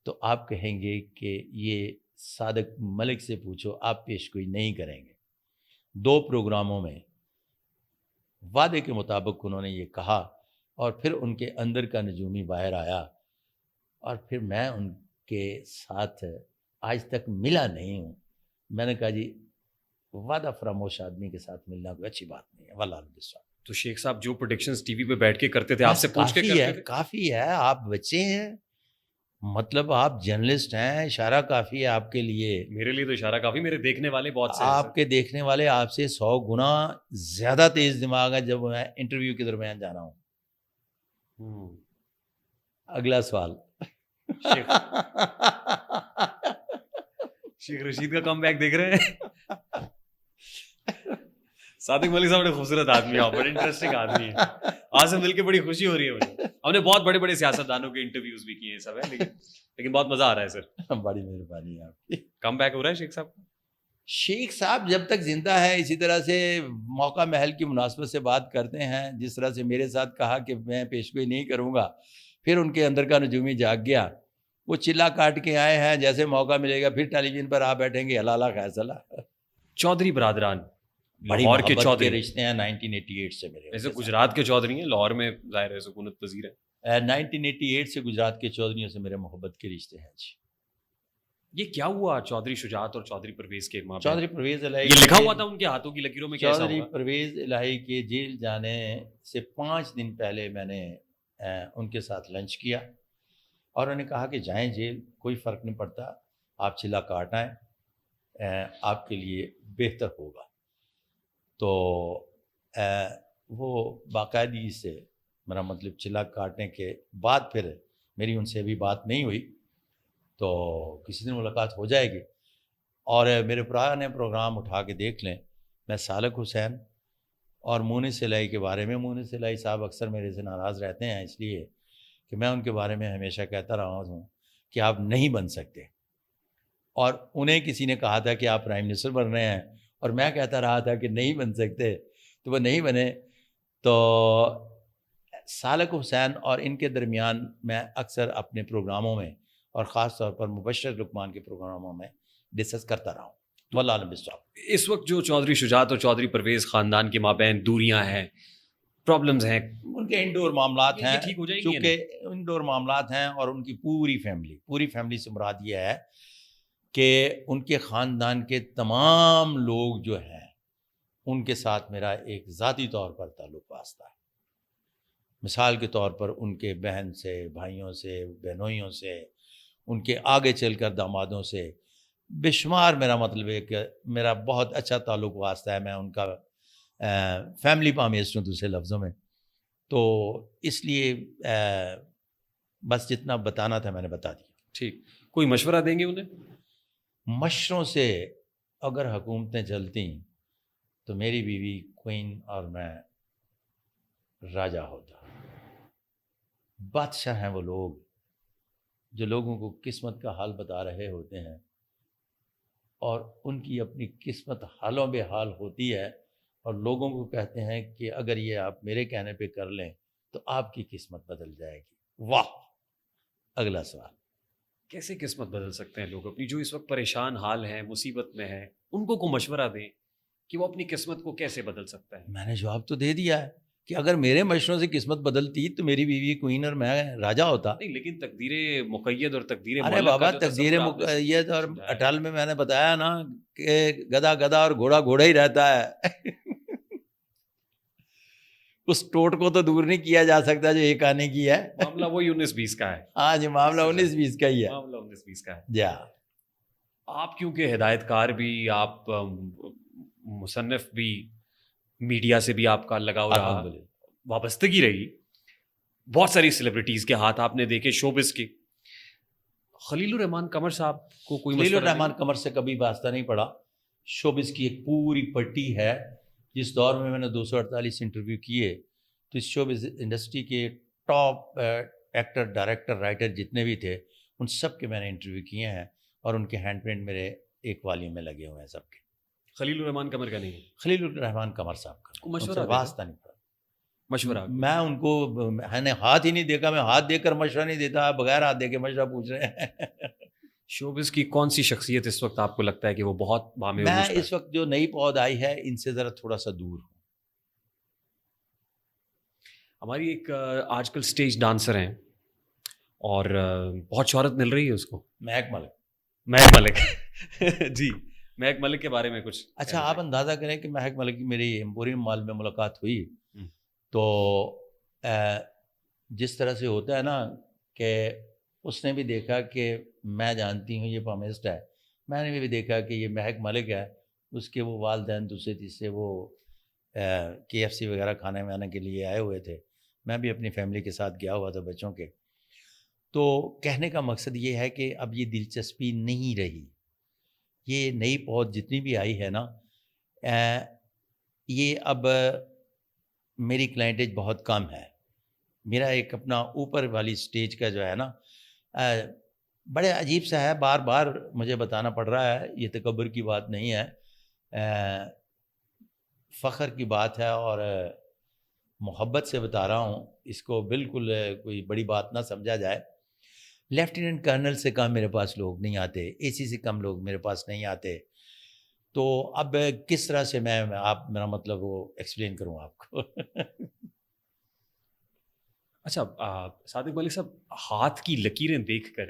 تو آپ کہیں گے کہ یہ صادق ملک سے پوچھو, آپ پیش گوئی نہیں کریں گے. 2 پروگراموں میں وعدے کے مطابق انہوں نے یہ کہا, اور پھر ان کے اندر کا نجومی باہر آیا, اور پھر میں ان کے ساتھ آج تک ملا نہیں ہوں. میں نے کہا جی وعدہ فراموش آدمی کے ساتھ ملنا کوئی اچھی بات نہیں ہے. واللہ الحمد. تو شیخ صاحب جو پروڈکشنز ٹی وی پہ بیٹھ کے کرتے تھے آپ سے پوچھ کے کرتے تھے؟ کافی ہے. آپ بچے ہیں, مطلب آپ جرنلسٹ ہیں, اشارہ کافی ہے آپ کے لیے. میرے لیے تو اشارہ کافی, میرے دیکھنے والے بہت سے ہیں آپ کے دیکھنے والے آپ سے 100 گنا زیادہ تیز دماغ ہے. جب میں انٹرویو کے درمیان جانا ہوں. اگلا سوال. شیخ رشید کا کم بیک دیکھ رہے ہیں. صادق ملک صاحب بڑے خوبصورت آدمی ہیں, بڑے انٹرسٹنگ آدمی ہیں. آج سے مل کے بڑی خوشی ہو رہی ہے مجھے. ہم نے بہت بڑے بڑے سیاستدانوں کے انٹرویوز بھی کیے ہیں سب ہے, لیکن بہت مزہ آ رہا ہے سر. بڑی مہربانی ہے آپ کی. کم بیک ہو رہا ہے شیخ صاحب؟ شیخ صاحب جب تک زندہ ہے اسی طرح سے موقع محل کی مناسبت سے بات کرتے ہیں. جس طرح سے میرے ساتھ کہا کہ میں پیشگوئی نہیں کروں گا, پھر ان کے اندر کا نجومی جاگ گیا. وہ چلا کاٹ کے آئے ہیں, جیسے موقع ملے گا پھر ٹیلی ویژن پر آ بیٹھیں گے. حلالہ خیصلہ. چودھری برادران بڑی لاہور کے محبت چودھری کے رشتے ہیں 1988 سے میرے. ایسے گجرات کے چودھری ہیں, لاہور میں ظاہر ہے سکونت پذیر ہے. 1988 سے گجرات کے چودھریوں سے میرے محبت کے رشتے ہیں جی. یہ کیا ہوا چودھری شجاعت اور چودھری پرویز کے ماں؟ چودھری پرویز الہی یہ لکھا ہوا تھا ان کے ہاتھوں کی لکیروں میں کیسا چودھری ہوگا؟ پرویز الہی کے جیل جانے سے 5 دن پہلے میں نے ان کے ساتھ لنچ کیا, اور انہوں نے کہا کہ جائیں جیل, کوئی فرق نہیں پڑتا, آپ چلا کاٹ آئیں, آپ کے لیے بہتر ہوگا. تو وہ باقاعدگی سے میرا مطلب چلا کاٹنے کے بعد پھر میری ان سے ابھی بات نہیں ہوئی, تو کسی دن ملاقات ہو جائے گی. اور میرے پرانے پروگرام اٹھا کے دیکھ لیں. میں سالک حسین اور مونس الہی کے بارے میں, مونس الہی صاحب اکثر میرے سے ناراض رہتے ہیں اس لیے کہ میں ان کے بارے میں ہمیشہ کہتا رہا ہوں کہ آپ نہیں بن سکتے, اور انہیں کسی نے کہا تھا کہ آپ پرائم منسٹر بن رہے ہیں, اور میں کہتا رہا تھا کہ نہیں بن سکتے, تو وہ نہیں بنے. تو سالک حسین اور ان کے درمیان میں اکثر اپنے پروگراموں میں اور خاص طور پر مبشر لقمان کے پروگراموں میں ڈسکس کرتا رہا ہوں. واللہ علم بالصواب. اس وقت جو چودھری شجاعت اور چودھری پرویز خاندان کے مابین دوریاں ہیں, پرابلمز ہیں, ان کے انڈور معاملات ہیں, ٹھیک ہو جائیں گی؟ چونکہ انڈور معاملات ہیں, اور ان کی پوری فیملی سے مراد یہ ہے کہ ان کے خاندان کے تمام لوگ جو ہیں ان کے ساتھ میرا ایک ذاتی طور پر تعلق واسطہ ہے. مثال کے طور پر ان کے بہن سے, بھائیوں سے, بہنوئیوں سے, ان کے آگے چل کر دامادوں سے بے شمار میرا مطلب ہے کہ میرا بہت اچھا تعلق واسطہ ہے. میں ان کا فیملی پامیسٹ ہوں دوسرے لفظوں میں. تو اس لیے بس جتنا بتانا تھا میں نے بتا دیا. ٹھیک. کوئی مشورہ دیں گے انہیں؟ مشوروں سے اگر حکومتیں چلتی تو میری بیوی کوئین اور میں راجہ ہوتا. بادشاہ ہیں وہ لوگ جو لوگوں کو قسمت کا حال بتا رہے ہوتے ہیں, اور ان کی اپنی قسمت حالوں بے حال ہوتی ہے, اور لوگوں کو کہتے ہیں کہ اگر یہ آپ میرے کہنے پہ کر لیں تو آپ کی قسمت بدل جائے گی. واہ. اگلا سوال. کیسے قسمت بدل سکتے ہیں لوگ اپنی, جو اس وقت پریشان حال ہیں, مصیبت میں ہیں, ان کو مشورہ دیں کہ وہ اپنی قسمت کو کیسے بدل سکتا ہے؟ میں نے جواب تو دے دیا ہے کہ اگر میرے مشوروں سے قسمت بدلتی تو میری بیوی کوئین اور میں راجہ ہوتا. نہیں, لیکن تقدیر مقید اور تقدیر ارے بابا, تقدیر مقید اور اٹل میں نے بتایا نا کہ گدھا گدھا اور گھوڑا گھوڑا ہی رہتا ہے. اس ٹوٹ کو تو دور نہیں کیا جا سکتا جو ایک آنے کی ہے. معاملہ وہی 19-20 کا ہے. ہاں جی, معاملہ 19-20 کا ہی ہے. معاملہ 19-20 کا ہے. جا آپ کیونکہ ہدایت کار بھی, آپ مصنف بھی, میڈیا سے بھی آپ کا لگاؤ رہا, وابستگی رہی, بہت ساری سیلیبریٹیز کے ہاتھ آپ نے دیکھے شوبز کے. خلیل الرحمان قمر صاحب کو کوئی خلیل مشورہ الرحمان قمر سے کبھی واسطہ نہیں پڑا. شوبز کی ایک پوری پٹی ہے. جس دور میں نے 248 انٹرویو کیے تو اس شوبز انڈسٹری کے ٹاپ ایکٹر ڈائریکٹر رائٹر جتنے بھی تھے ان سب کے میں نے انٹرویو کیے ہیں اور ان کے ہینڈ پرنٹ میرے ایک والیوم میں لگے ہوئے ہیں سب کے. خلیل الرحمان قمر کا نہیں ہے. خلیل الرحمان قمر صاحب کا کو مشورہ ان سے دینا. واسطہ نہیں پڑا. مشورہ میں ان کو میں نے ہاتھ ہی نہیں دیکھا. میں ہاتھ دیکھ کر مشورہ نہیں دیتا. آپ بغیر ہاتھ دے کے مشورہ پوچھ رہے ہیں. شوبز کی کون سی شخصیت اس وقت آپ کو لگتا ہے کہ وہ بہت بامِ میں عروج پر ہے؟ اس وقت جو نئی پود آئی ہے ان سے ذرا تھوڑا سا دور ہوں. ہماری ایک آج کل سٹیج ڈانسر ہیں اور بہت شہرت مل رہی ہے اس کو, مہک ملک. مہک ملک. جی, مہک ملک کے بارے میں کچھ اچھا آپ اندازہ کریں کہ مہک ملک کی میری ایمپوریم مال میں ملاقات ہوئی ہم. تو جس طرح سے ہوتا ہے نا کہ اس نے بھی دیکھا کہ میں جانتی ہوں یہ پامسٹ ہے, میں نے بھی دیکھا کہ یہ مہک ملک ہے. اس کے وہ والدین دوسرے تیسرے وہ KFC وغیرہ کھانے میں آنے کے لیے آئے ہوئے تھے. میں بھی اپنی فیملی کے ساتھ گیا ہوا تھا بچوں کے. تو کہنے کا مقصد یہ ہے کہ اب یہ دلچسپی نہیں رہی. یہ نئی پود جتنی بھی آئی ہے نا یہ اب میری کلائنٹیج بہت کم ہے. میرا ایک اپنا اوپر والی سٹیج کا جو ہے نا بڑے عجیب سا ہے. بار بار مجھے بتانا پڑ رہا ہے. یہ تکبر کی بات نہیں ہے, فخر کی بات ہے اور محبت سے بتا رہا ہوں. اس کو بالکل کوئی بڑی بات نہ سمجھا جائے. لیفٹیننٹ کرنل سے کم میرے پاس لوگ نہیں آتے, AC سے کم لوگ میرے پاس نہیں آتے. تو اب کس طرح سے میں آپ میرا مطلب وہ ایکسپلین کروں آپ کو. اچھا صادق ملک صاحب, ہاتھ کی لکیریں دیکھ کر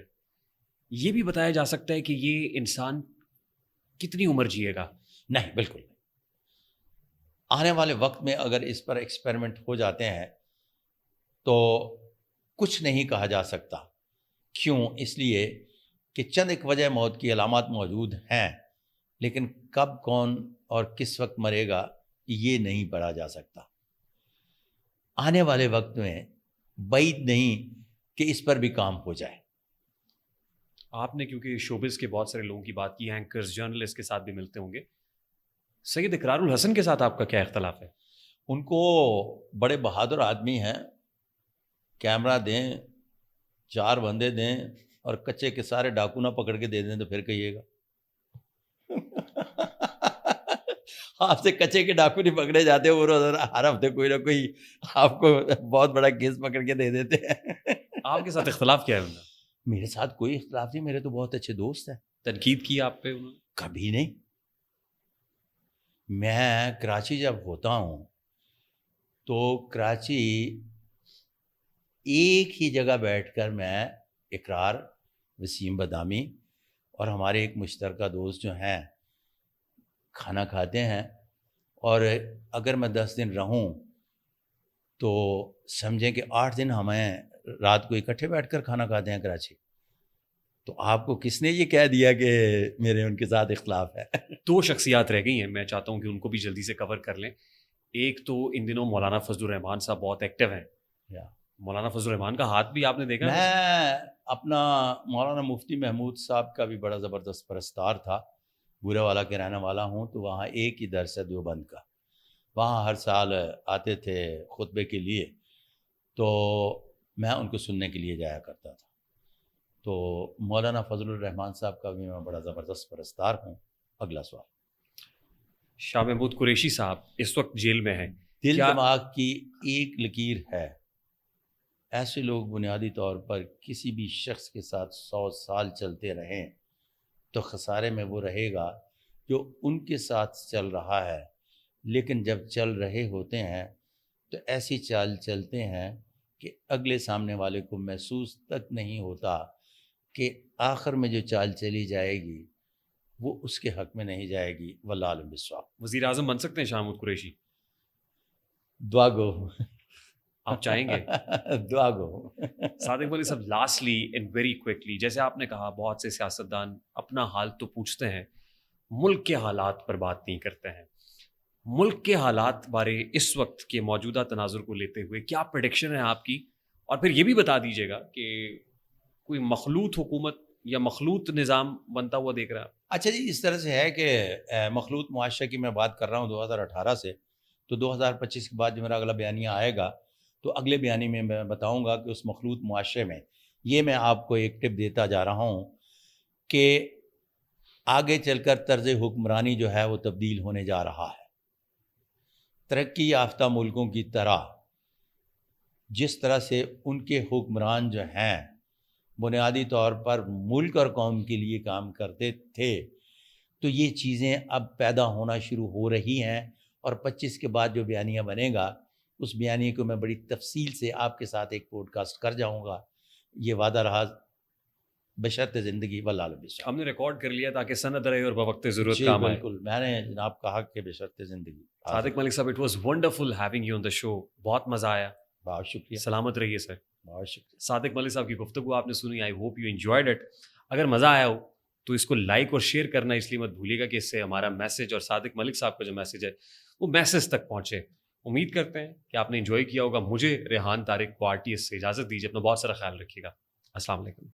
یہ بھی بتایا جا سکتا ہے کہ یہ انسان کتنی عمر جیے گا؟ نہیں, بالکل نہیں. آنے والے وقت میں اگر اس پر ایکسپیریمنٹ ہو جاتے ہیں تو کچھ نہیں کہا جا سکتا. کیوں؟ اس لیے کہ چند ایک وجہ موت کی علامات موجود ہیں, لیکن کب کون اور کس وقت مرے گا یہ نہیں پڑھا جا سکتا. آنے والے وقت میں بعید نہیں کہ اس پر بھی کام ہو جائے. آپ نے کیونکہ شوبز کے بہت سارے لوگوں کی بات کی, اینکرز جرنلسٹ کے ساتھ بھی ملتے ہوں گے. سید اقرار الحسن کے ساتھ آپ کا کیا اختلاف ہے؟ ان کو بڑے بہادر آدمی ہیں. کیمرہ دیں, 4 بندے دیں اور کچے کے سارے ڈاکو نہ پکڑ کے دے دیں تو پھر کہیے گا. آپ سے کچے کے ڈاکو نہیں پکڑے جاتے, وہ ہر ہفتے کوئی نہ کوئی آپ کو بہت بڑا کیس پکڑ کے دے دیتے ہیں. آپ کے ساتھ اختلاف کیا ہے ان کا؟ میرے ساتھ کوئی اختلاف نہیں. میرے تو بہت اچھے دوست ہیں. تنقید کی آپ پہ انہوں نے؟ کبھی نہیں. میں کراچی جب ہوتا ہوں تو کراچی ایک ہی جگہ بیٹھ کر میں, اقرار, وسیم بادامی اور ہمارے ایک مشترکہ دوست جو ہیں کھانا کھاتے ہیں. اور اگر میں 10 دن رہوں تو سمجھیں کہ 8 دن ہمیں رات کو اکٹھے بیٹھ کر کھانا کھاتے ہیں کراچی. تو آپ کو کس نے یہ کہہ دیا کہ میرے ان کے ساتھ اختلاف ہے؟ 2 شخصیات رہ گئی ہیں, میں چاہتا ہوں کہ ان کو بھی جلدی سے کور کر لیں. ایک تو ان دنوں مولانا فضل الرحمان صاحب بہت ایکٹیو ہیں. مولانا فضل الرحمان کا ہاتھ بھی آپ نے دیکھا؟ میں اپنا مولانا مفتی محمود صاحب کا بھی بڑا زبردست پرستار تھا. بورے والا کے رہنے والا ہوں. تو وہاں ایک ہی درس ہے دیوبند کا, وہاں ہر سال آتے تھے خطبے کے لیے, تو میں ان کو سننے کے لیے جایا کرتا تھا. تو مولانا فضل الرحمان صاحب کا بھی میں بڑا زبردست پرستار ہوں. اگلا سوال. شاہ محمود قریشی صاحب اس وقت جیل میں ہیں. دل دماغ کی ایک لکیر ہے. ایسے لوگ بنیادی طور پر کسی بھی شخص کے ساتھ 100 سال چلتے رہیں تو خسارے میں وہ رہے گا جو ان کے ساتھ چل رہا ہے. لیکن جب چل رہے ہوتے ہیں تو ایسی چال چلتے ہیں کہ اگلے سامنے والے کو محسوس تک نہیں ہوتا کہ آخر میں جو چال چلی جائے گی وہ اس کے حق میں نہیں جائے گی. واللہ عالم بالصواب. وزیر اعظم بن سکتے ہیں شاہ محمود قریشی؟ دعا گو. آپ چاہیں گے؟ دعا گو. صادق ملک صاحب, لاسٹلی اینڈ ویری کوئکلی, جیسے آپ نے کہا بہت سے سیاستدان اپنا حال تو پوچھتے ہیں, ملک کے حالات پر بات نہیں کرتے ہیں. ملک کے حالات بارے اس وقت کے موجودہ تناظر کو لیتے ہوئے کیا پریڈکشن ہے آپ کی, اور پھر یہ بھی بتا دیجیے گا کہ کوئی مخلوط حکومت یا مخلوط نظام بنتا ہوا دیکھ رہا ہے؟ اچھا جی، اس طرح سے ہے کہ مخلوط معاشرے کی میں بات کر رہا ہوں 2018 سے، تو 2025 کے بعد جو میرا اگلا بیانیہ آئے گا تو اگلے بیانیے میں میں بتاؤں گا کہ اس مخلوط معاشرے میں یہ میں آپ کو ایک ٹپ دیتا جا رہا ہوں کہ آگے چل کر طرز حکمرانی جو ہے وہ تبدیل ہونے جا رہا ہے. ترقی یافتہ ملکوں کی طرح جس طرح سے ان کے حکمران جو ہیں بنیادی طور پر ملک اور قوم کے لیے کام کرتے تھے، تو یہ چیزیں اب پیدا ہونا شروع ہو رہی ہیں. اور 25 کے بعد جو بیانیہ بنے گا اس بیانیے کو میں بڑی تفصیل سے آپ کے ساتھ ایک پوڈ کاسٹ کر جاؤں گا. یہ وعدہ رہا بشرط زندگی واللہ بشرط. ہم نے ریکارڈ کر لیا تاکہ سند رہے اور بوقت ضرورت جی کام آئے. بالکل، میں نے جناب کہا کہ بشرط زندگی. Sadiq Malik sahib, it was wonderful having you on the show. بہت مزہ آیا. بہت شکریہ. سلامت رہیے سر. بہت شکریہ. صادق ملک صاحب کی گفتگو آپ نے سنی. I hope you enjoyed it. اگر مزہ آیا ہو تو اس کو لائک اور شیئر کرنا اس لیے مت بھولیے گا کہ اس سے ہمارا میسج اور صادق ملک صاحب کا جو میسج ہے وہ میسج تک پہنچے. امید کرتے ہیں کہ آپ نے انجوائے کیا ہوگا. مجھے ریحان طارق کو RTS سے اجازت دیجیے. اپنا بہت سارا خیال رکھیے گا. السلام علیکم.